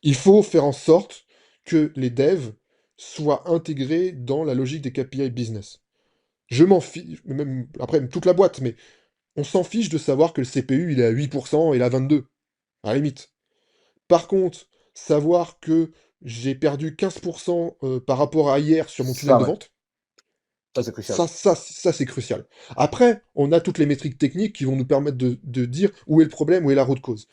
Il faut faire en sorte que les devs soient intégrés dans la logique des KPI business. Je m'en fiche, même après toute la boîte, mais on s'en fiche de savoir que le CPU il est à 8% et il a 22, à la limite. Par contre, savoir que j'ai perdu 15% par rapport à hier sur mon tunnel Ça, de ouais. vente, Ça, c'est crucial. ça c'est crucial. Après, on a toutes les métriques techniques qui vont nous permettre de dire où est le problème, où est la route cause.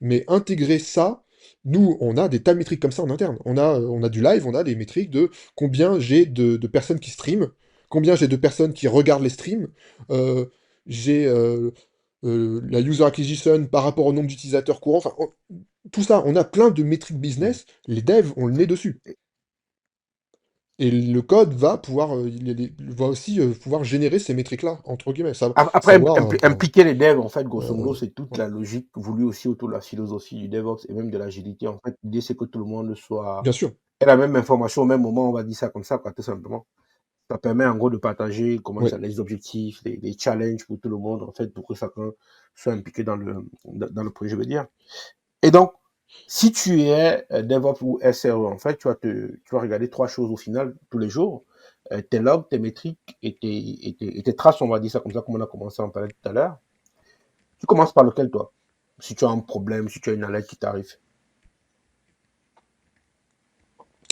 Mais intégrer ça, nous, on a des tas de métriques comme ça en interne. On a du live, on a des métriques de combien j'ai de personnes qui streament, combien j'ai de personnes qui regardent les streams, j'ai la user acquisition par rapport au nombre d'utilisateurs courants. Enfin, tout ça, on a plein de métriques Mhm. business, les devs ont le nez dessus. Et le code va pouvoir, va aussi pouvoir générer ces métriques-là, entre guillemets. Après, Savoir, impliquer les devs, en fait, grosso modo, euh, c'est toute voilà. la logique voulue aussi autour de la philosophie du DevOps et même de l'agilité. En fait, l'idée, c'est que tout le monde soit Bien sûr, ait la même information au même moment, on va dire ça comme ça, quoi, tout simplement. Ça permet en gros de partager comment ça, oui. les objectifs, les challenges pour tout le monde, en fait, pour que chacun soit impliqué dans le projet, je veux dire. Et donc, si tu es DevOps ou SRE, en fait, tu vas regarder trois choses au final, tous les jours. Tes logs, tes métriques et tes traces, on va dire ça comme ça, comme on a commencé à en parler tout à l'heure. Tu commences par lequel, toi? Si tu as un problème, si tu as une alerte qui t'arrive.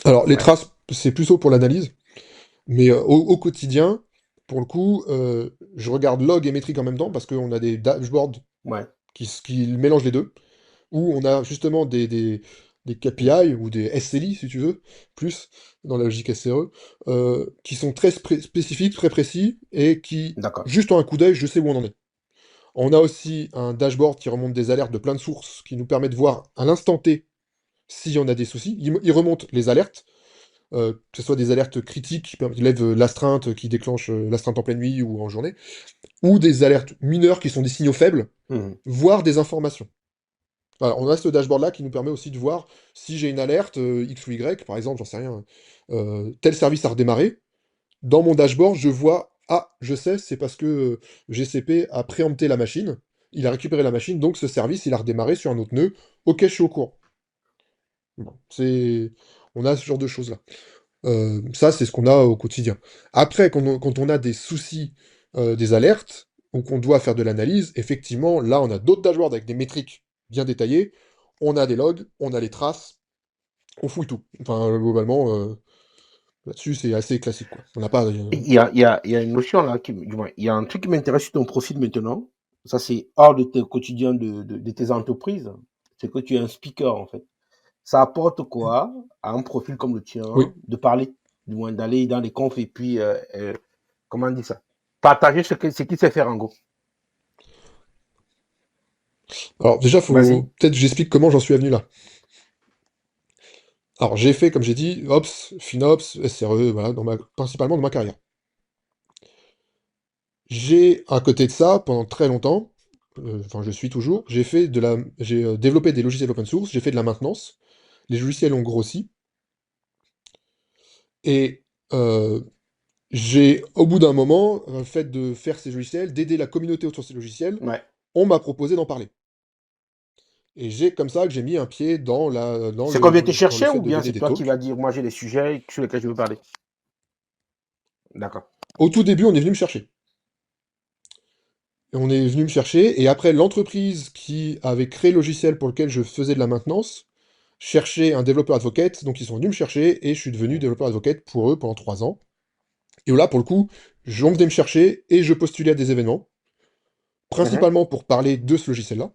Alors, les Ouais, traces, c'est plutôt pour l'analyse. Mais au quotidien, pour le coup, je regarde log et métrique en même temps parce qu'on a des dashboards ouais. qui mélangent les deux, où on a justement des Mhm. KPI ou des SLI, si tu veux, plus dans la logique SRE, qui sont très spécifiques, très précis, et qui, D'accord. juste en un coup d'œil, je sais où on en est. On a aussi un dashboard qui remonte des alertes de plein de sources, qui nous permet de voir à l'instant T s'il y en a des soucis. Il remonte les alertes, que ce soit des alertes critiques qui lèvent l'astreinte, qui déclenchent l'astreinte en pleine nuit ou en journée, ou des alertes mineures qui sont des signaux faibles, Mhm. voire des informations. Voilà, on a ce dashboard-là qui nous permet aussi de voir si j'ai une alerte X ou Y, par exemple, j'en sais rien, tel service a redémarré. Dans mon dashboard, je vois Ah, je sais, c'est parce que GCP a préempté la machine, il a récupéré la machine, donc ce service, il a redémarré sur un autre nœud. Ok, je suis au courant. Bon, on a ce genre de choses-là. Ça, c'est ce qu'on a au quotidien. Après, quand on a des soucis, des alertes, ou qu'on doit faire de l'analyse, effectivement, là, on a d'autres dashboards avec des métriques bien détaillées, on a des logs, on a les traces, on fouille tout. Enfin, globalement, là-dessus, c'est assez classique, quoi. On n'a pas... Il y a une notion là, du moins, il y a un truc qui m'intéresse sur ton profil maintenant. Ça, c'est hors de tes quotidiens de tes entreprises. C'est que tu es un speaker, en fait. Ça apporte quoi à un profil comme le tien Oui. de parler, du moins d'aller dans les confs et puis, comment on dit ça? Partager ce qu'il sait faire en gros. Alors, déjà, Vas-y. peut-être que j'explique comment j'en suis venu là. Alors, j'ai fait, comme j'ai dit, Ops, FinOps, SRE, voilà, principalement dans ma carrière. J'ai, à côté de ça, pendant très longtemps, enfin je suis toujours, j'ai développé des logiciels open source, j'ai fait de la maintenance, les logiciels ont grossi, et j'ai, au bout d'un moment, fait de faire ces logiciels, d'aider la communauté autour de ces logiciels, Ouais. on m'a proposé d'en parler. Et j'ai comme ça que j'ai mis un pied dans C'est qu'on vient te dans le chercher fait ou de bien donner c'est des toi qui vas talks. dire, moi j'ai des sujets sur lesquels je veux parler? D'accord. Au tout début, on est venu me chercher. On est venu me chercher, et après, l'entreprise qui avait créé le logiciel pour lequel je faisais de la maintenance cherchait un développeur advocate, donc ils sont venus me chercher, et je suis devenu développeur advocate pour eux pendant 3 ans. Et là, pour le coup, on venait me chercher, et je postulais à des événements, Mhm. principalement pour parler de ce logiciel-là,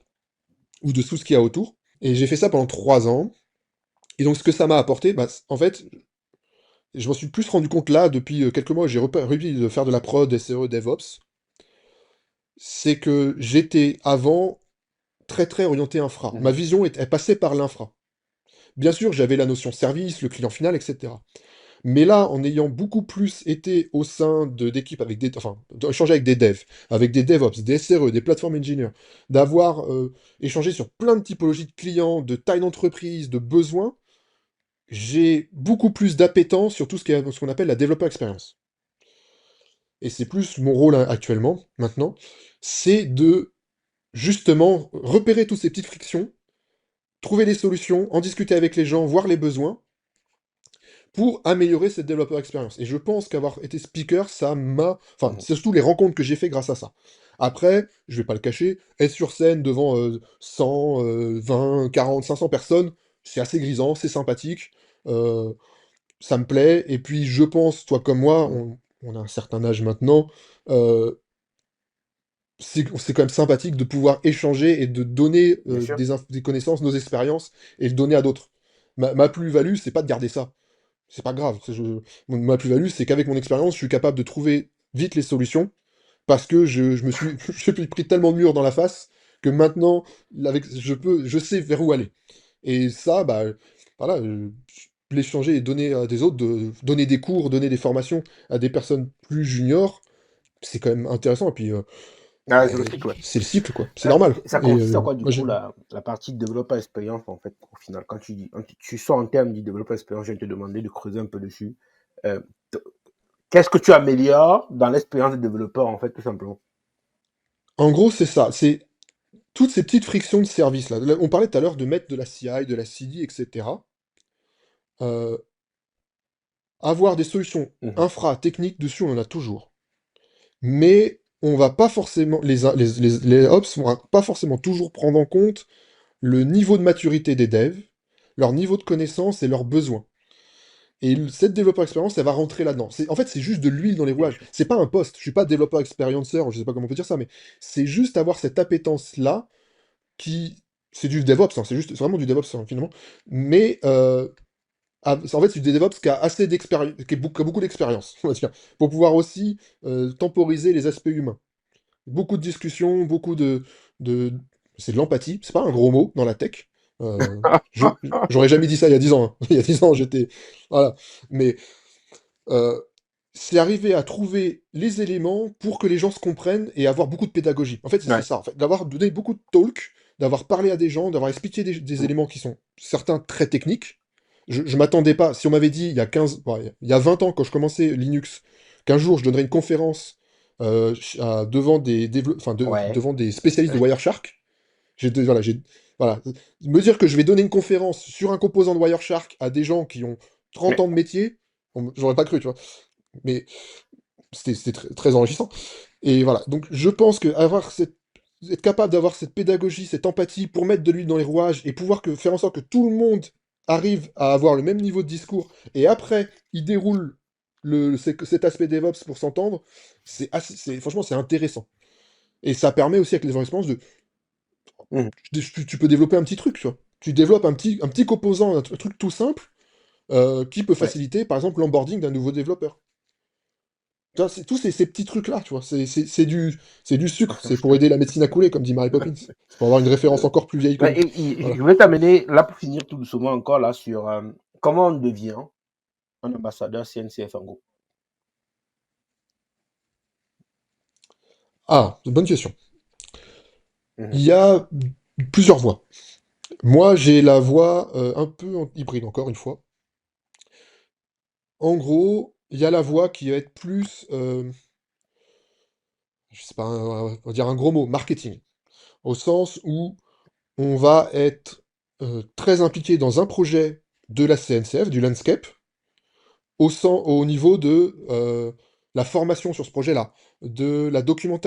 ou de tout ce qu'il y a autour. Et j'ai fait ça pendant 3 ans, et donc ce que ça m'a apporté, bah, en fait, je m'en suis plus rendu compte là, depuis quelques mois, j'ai repris de faire de la prod, SRE, DevOps, c'est que j'étais avant très très orienté infra. Ma Mhm. vision, elle passait par l'infra. Bien sûr, j'avais la notion service, le client final, etc. Mais là, en ayant beaucoup plus été au sein d'équipes avec échanger avec des devs, avec des DevOps, des SRE, des platform engineers, d'avoir échangé sur plein de typologies de clients, de taille d'entreprise, de besoins, j'ai beaucoup plus d'appétence sur tout ce qu'on appelle la developer experience. Et c'est plus mon rôle actuellement, maintenant, c'est de justement repérer toutes ces petites frictions, trouver des solutions, en discuter avec les gens, voir les besoins, pour améliorer cette développeur expérience. Et je pense qu'avoir été speaker, ça m'a... Enfin, Mhm. c'est surtout les rencontres que j'ai fait grâce à ça. Après, je vais pas le cacher, être sur scène devant 100, 20, 40, 500 personnes, c'est assez grisant, c'est sympathique, euh, ça me plaît, et puis je pense, toi comme moi, Mhm. on a un certain âge maintenant, euh, c'est quand même sympathique de pouvoir échanger et de donner Bien sûr. des connaissances, nos expériences, et le donner à d'autres. Ma plus-value, c'est pas de garder ça. C'est pas grave. Ma plus-value, c'est qu'avec mon expérience, je suis capable de trouver vite les solutions, parce que je me suis, j'ai pris tellement de murs dans la face que maintenant, je sais vers où aller. Et ça, bah, voilà, l'échanger et donner à des autres, donner des cours, donner des formations à des personnes plus juniors, c'est quand même intéressant. Et puis, Ah, bah, c'est le cycle, ouais. c'est le cycle, quoi. C'est normal. Ça Et consiste à quoi, du moi, coup, la partie développeur expérience, en fait, au final, tu sors en termes du développeur expérience, je viens te demander de creuser un peu dessus. Euh, t- Qu'est-ce que tu améliores dans l'expérience de développeur, en fait, tout simplement? en gros, c'est ça. C'est toutes ces petites frictions de service là. On parlait tout à l'heure de mettre de la CI, de la CD, etc. Euh, avoir des solutions Mhm. infra, techniques dessus, on en a toujours. Mais on va pas forcément, les ops vont pas forcément toujours prendre en compte le niveau de maturité des devs, leur niveau de connaissance et leurs besoins. Et cette développeur expérience, elle va rentrer là-dedans. En fait, c'est juste de l'huile dans les Bien rouages. sûr. C'est pas un poste. Je suis pas développeur expérienceur, je sais pas comment on peut dire ça, mais c'est juste avoir cette appétence-là qui. C'est du DevOps, hein, c'est vraiment du DevOps, hein, finalement. Mais en fait, c'est du DevOps qui a assez d'expérience, qui a beaucoup d'expérience, on va dire, pour pouvoir aussi temporiser les aspects humains. Beaucoup de discussions, de... C'est de l'empathie, c'est pas un gros mot dans la tech. Euh, je- J'aurais jamais dit ça il y a 10 ans, hein. Il y a 10 ans, j'étais... Voilà. Mais euh, c'est arriver à trouver les éléments pour que les gens se comprennent et avoir beaucoup de pédagogie. En fait, c'est Ouais. ça, en fait. D'avoir donné beaucoup de talk, d'avoir parlé à des gens, d'avoir expliqué des Mm. éléments qui sont certains très techniques. Je m'attendais pas, si on m'avait dit il y a 15, ouais, il y a 20 ans quand je commençais Linux, qu'un jour je donnerais une conférence devant Ouais. devant des spécialistes de Wireshark. Voilà, voilà. Me dire que je vais donner une conférence sur un composant de Wireshark à des gens qui ont 30 Mais, ans de métier, j'aurais pas cru, tu vois. Mais c'était très enrichissant. Et voilà, donc je pense que être capable d'avoir cette pédagogie, cette empathie pour mettre de l'huile dans les rouages et pouvoir faire en sorte que tout le monde arrive à avoir le même niveau de discours et après il déroule cet aspect DevOps pour s'entendre, franchement c'est intéressant. Et ça permet aussi avec les expériences mhm, tu peux développer un petit truc, tu vois. Tu développes un petit composant, un truc tout simple qui peut ouais. faciliter par exemple l'onboarding d'un nouveau développeur. Tu vois, c'est tous ces petits trucs-là, tu vois. C'est du sucre, c'est pour aider la médecine à couler, comme dit Mary Poppins. C'est pour avoir une référence encore plus vieille que nous. Voilà. Je vais t'amener, là, pour finir tout doucement encore, là, sur comment on devient un ambassadeur CNCF en gros. Ah, c'est une bonne question. Il Mhm, y a plusieurs voies. Moi, j'ai la voie un peu hybride, encore une fois. En gros, il y a la voie qui va être plus, je sais pas, on va dire un gros mot, marketing. Au sens où on va être très impliqué dans un projet de la CNCF, du landscape, au niveau de la formation sur ce projet-là, de la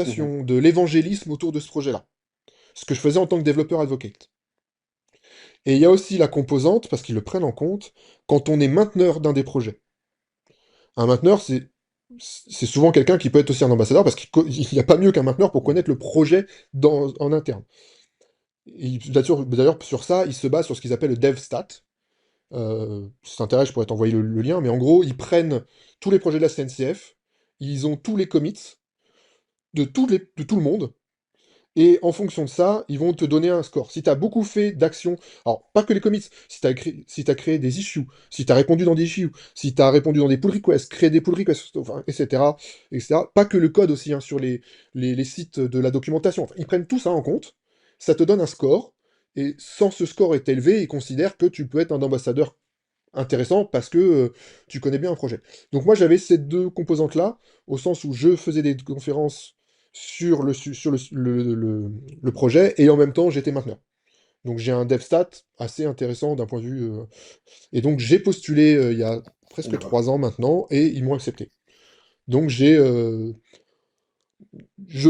mhm, documentation, de l'évangélisme autour de ce projet-là. Ce que je faisais en tant que développeur advocate. Et il y a aussi la composante, parce qu'ils le prennent en compte, quand on est mainteneur d'un des projets. Un mainteneur, c'est souvent quelqu'un qui peut être aussi un ambassadeur, parce qu'il n'y a pas mieux qu'un mainteneur pour mhm, connaître le projet en interne. D'ailleurs, sur ça, ils se basent sur ce qu'ils appellent le DevStat. Si ça t'intéresse, je pourrais t'envoyer le lien, mais en gros, ils prennent tous les projets de la CNCF, ils ont tous les commits de tout le monde, et en fonction de ça, ils vont te donner un score. Si tu as beaucoup fait d'actions, alors pas que les commits, si tu as créé des issues, si tu as répondu dans des issues, si tu as répondu dans des pull requests, créé des pull requests, enfin, etc., etc., pas que le code aussi, hein, sur les sites de la documentation. Enfin, ils prennent tout ça en compte, ça te donne un score, et sans ce score est élevé, ils considèrent que tu peux être un ambassadeur intéressant parce que tu connais bien un projet. Donc moi j'avais ces deux composantes-là, au sens où je faisais des conférences sur le projet, et en même temps j'étais mainteneur. Donc j'ai un DevStat assez intéressant d'un point de vue... Et donc j'ai postulé il y a presque d'accord. 3 ans maintenant, et ils m'ont accepté. Donc je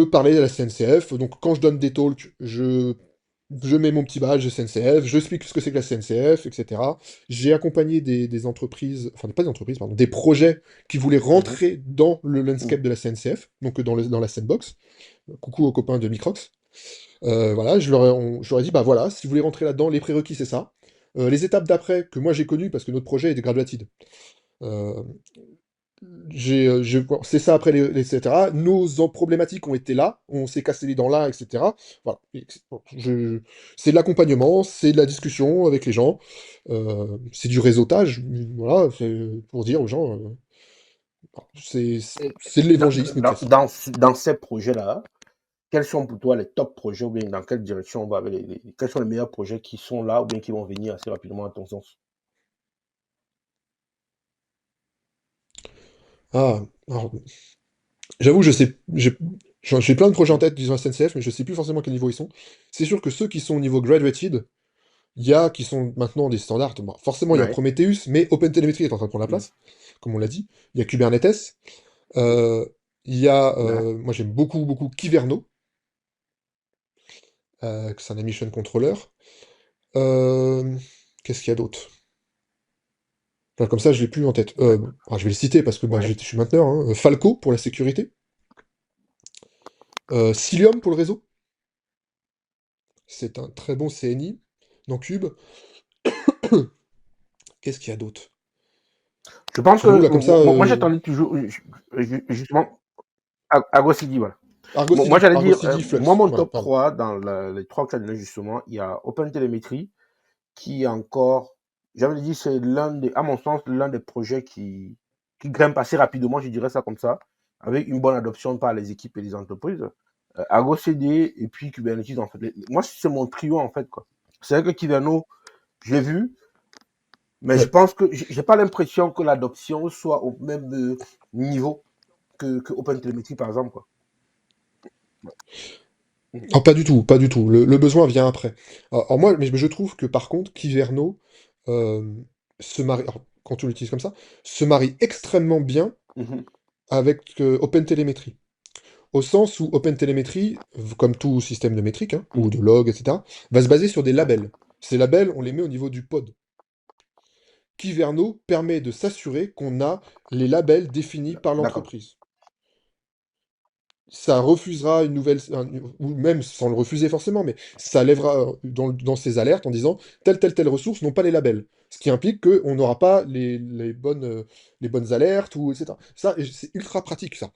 parlais à la CNCF, donc quand je donne des talks, je mets mon petit badge SNCF, je explique ce que c'est que la CNCF, etc. J'ai accompagné des entreprises, enfin pas des entreprises, pardon, des projets qui voulaient Mhm, rentrer dans le landscape mhm, de la CNCF, donc dans la sandbox. Coucou aux copains de Microx. Voilà, je leur ai dit, bah voilà, si vous voulez rentrer là-dedans, les prérequis c'est ça. Les étapes d'après, que moi j'ai connues parce que notre projet est des graduated. Euh, c'est ça après, etc. Problématiques ont été là, on s'est cassé les dents là, etc. Voilà. Bon, c'est de l'accompagnement, c'est de la discussion avec les gens, c'est du réseautage, voilà, c'est pour dire aux gens, c'est Et c'est de l'évangélisme classique. dans ces projets-là, quels sont pour toi les top projets ou bien dans quelle direction on va avec quels sont les meilleurs projets qui sont là ou bien qui vont venir assez rapidement à ton sens? Ah, alors, j'avoue, j'ai plein de projets en tête disant SNCF, mais je sais plus forcément à quel niveau ils sont. C'est sûr que ceux qui sont au niveau graduated, il y a qui sont maintenant des standards. Bon, forcément, il y a Ouais. Prometheus, mais OpenTelemetry est en train de prendre la Mhm, place, comme on l'a dit. Il y a Kubernetes. Euh, il y a, ouais. moi j'aime beaucoup, beaucoup Kyverno, que c'est un emission controller. Euh, Qu'est-ce qu'il y a d'autre? Enfin, comme ça, je l'ai plus en tête. D'accord. Je vais le citer parce que bah, Ouais. je suis mainteneur, hein. Falco pour la sécurité. Cilium pour le réseau. C'est un très bon CNI dans Cube. Qu'est-ce qu'il y a d'autre? Je pense J'avoue, que là, comme ça, moi j'attendais toujours justement Argo CD, voilà. Argo Bon, moi CD, j'allais Argo dire CD moi Flux. mon Voilà, top pardon. 3 dans les trois que tu as donné justement, il y a OpenTelemetry qui est encore, j'avais dit, c'est l'un des, à mon sens, l'un des projets qui grimpe assez rapidement, je dirais ça comme ça, avec une bonne adoption par les équipes et les entreprises. Argo CD et puis Kubernetes, en fait. Moi, c'est mon trio, en fait, quoi. C'est vrai que Kivano, je l'ai vu, mais je Ouais. pense que j'ai pas l'impression que l'adoption soit au même niveau que OpenTelemetry, par exemple, quoi. Mhm. Ah, pas du tout, pas du tout. Le besoin vient après. Alors moi, mais je trouve que par contre, Kyverno euh, se marie, alors, quand tu l'utilises comme ça, se marie extrêmement bien Mhm. avec OpenTelemetry. Au sens où OpenTelemetry, comme tout système de métrique, hein, ou Mhm. de log, etc., va se baser sur des Ouais, labels. Ces labels, on les met au niveau du pod. Kyverno permet de s'assurer qu'on a les labels définis par d'accord. l'entreprise. Ça refusera une nouvelle, ou même sans le refuser forcément, mais ça lèvera dans ses alertes en disant telle ressource n'ont pas les labels. Ce qui implique qu'on n'aura pas les bonnes alertes, ou etc. Ça, c'est ultra pratique, ça.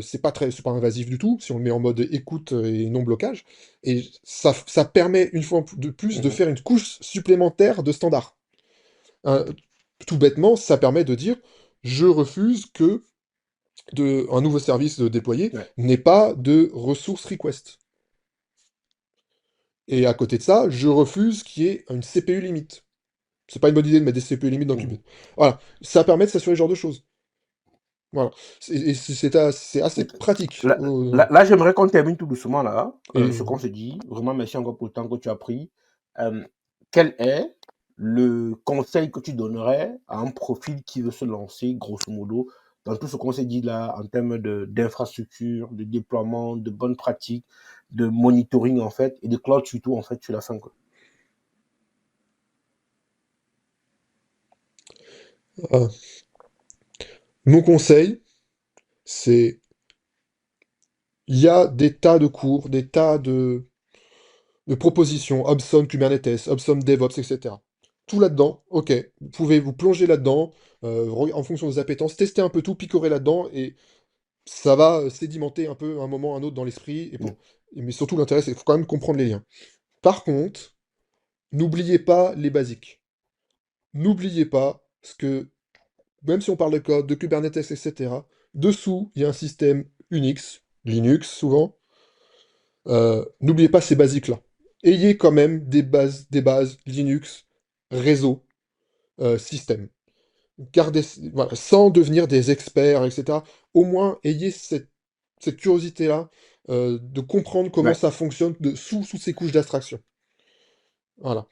C'est pas invasif du tout, si on le met en mode écoute et non-blocage. Et ça permet, une fois de plus, de Mhm. faire une couche supplémentaire de standard. Hein, tout bêtement, ça permet de dire je refuse que un nouveau service déployé Ouais. n'ait pas de ressources request. Et à côté de ça, je refuse qu'il y ait une CPU limite. C'est pas une bonne idée de mettre des CPU limites dans Mhm. Qubit. Voilà, ça permet de s'assurer ce genre de choses. Voilà. C'est assez pratique. Là, j'aimerais qu'on termine tout doucement là, ce Et qu'on se dit. Vraiment, merci encore pour le temps que tu as pris. Euh, Quel est le conseil que tu donnerais à un profil qui veut se lancer, grosso modo, dans tout ce qu'on s'est dit là, en termes d'infrastructure, de déploiement, de bonnes pratiques, de monitoring, en fait, et de cloud surtout, en fait, sur la fin, quoi. euh, mon conseil, c'est il y a des tas de cours, des tas de propositions, Hubson Kubernetes, Hubson DevOps, etc. Tout là-dedans, ok, vous pouvez vous plonger là-dedans, en fonction de vos appétences, tester un peu tout, picorer là-dedans, et ça va sédimenter un peu à un moment ou à un autre dans l'esprit, Mm. mais surtout l'intérêt, c'est qu'il faut quand même comprendre les liens. Par contre, n'oubliez pas les basiques. N'oubliez pas ce que, même si on parle de code, de Kubernetes, etc., dessous, il y a un système Unix, Linux souvent. N'oubliez pas ces basiques-là. Ayez quand même des bases Linux, réseau, système. Gardez, voilà, sans devenir des experts, etc. Au moins, ayez cette curiosité-là de comprendre comment Ouais. ça fonctionne sous ces couches d'abstraction. Voilà.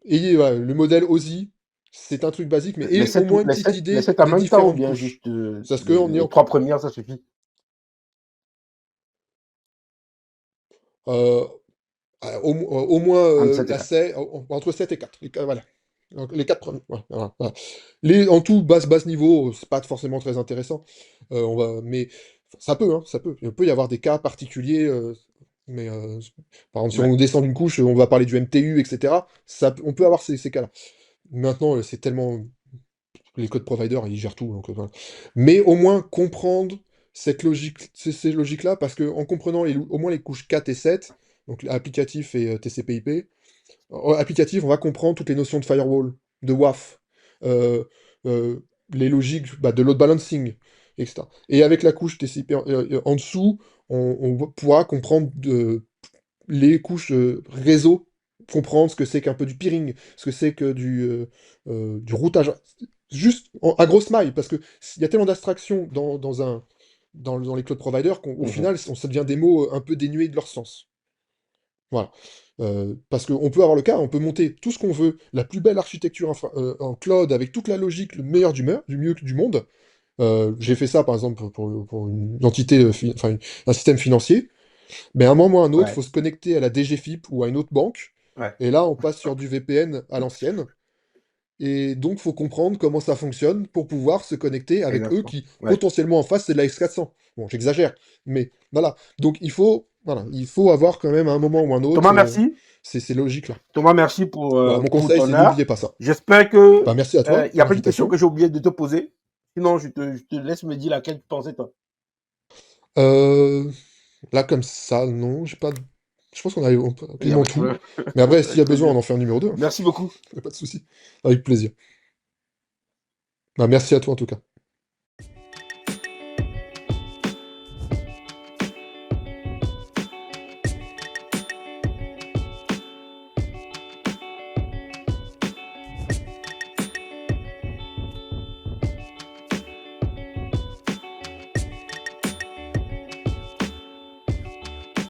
Ayez voilà, le modèle OSI, c'est un truc basique, mais ayez au moins une petite Les idée 7 en des même temps ou différentes bien couches. juste Parce que on est les en, 3 premières, ça suffit? euh, au moins Entre 7 et 4. entre 7 et 4. Voilà. Donc, les 4 premiers. Voilà, voilà, voilà. En tout, basse niveau, c'est pas forcément très intéressant. Mais ça peut, hein, ça peut. Il peut y avoir des cas particuliers. Mais par exemple, si Ouais. on descend d'une couche, on va parler du MTU, etc. On peut avoir ces cas-là. Maintenant, c'est tellement. Les code providers, ils gèrent tout. Donc, voilà. Mais au moins comprendre cette logique, ces logiques-là, parce qu'en comprenant au moins les couches 4 et 7, donc applicatif et TCP/IP, applicatif, on va comprendre toutes les notions de firewall, de WAF, euh, euh, les logiques de load balancing, etc. Et avec la couche TCP en dessous, on pourra comprendre les couches réseau, comprendre ce que c'est qu'un peu du peering, ce que c'est que du routage, juste à grosse maille, parce qu'il y a tellement d'abstractions dans les cloud providers qu'au Mhm. final, ça devient des mots un peu dénués de leur sens. Voilà. Parce qu'on peut avoir le cas, on peut monter tout ce qu'on veut, la plus belle architecture en cloud avec toute la logique, le meilleur du mieux du monde. J'ai fait ça par exemple pour une entité, un système financier. Mais à un moment ou à un autre, il Ouais. faut se connecter à la DGFIP ou à une autre banque. Ouais. Et là, on passe sur du VPN à l'ancienne. Et donc, il faut comprendre comment ça fonctionne pour pouvoir se connecter avec eux Exactement. qui, Ouais. potentiellement en face, c'est de la X400. Bon, j'exagère. Mais voilà. Donc, voilà, il faut avoir quand même à un moment ou un Thomas, autre merci. ces logiques-là. Thomas, merci Voilà, mon pour conseil, ton c'est heure. n'oubliez pas ça. J'espère que Bah, merci à toi il y pour a pas une question l'invitation. que j'ai oublié de te poser. Sinon, je te laisse me dire laquelle tu pensais, toi. Euh, Là, comme ça, non, j'ai pas. Je pense qu'on a eu Il n'y a rapidement pas de tout. problème. Mais après, s'il y a Très besoin, bien. on en fait un numéro 2. Merci beaucoup. Pas de souci. Avec plaisir. Bah, merci à toi en tout cas.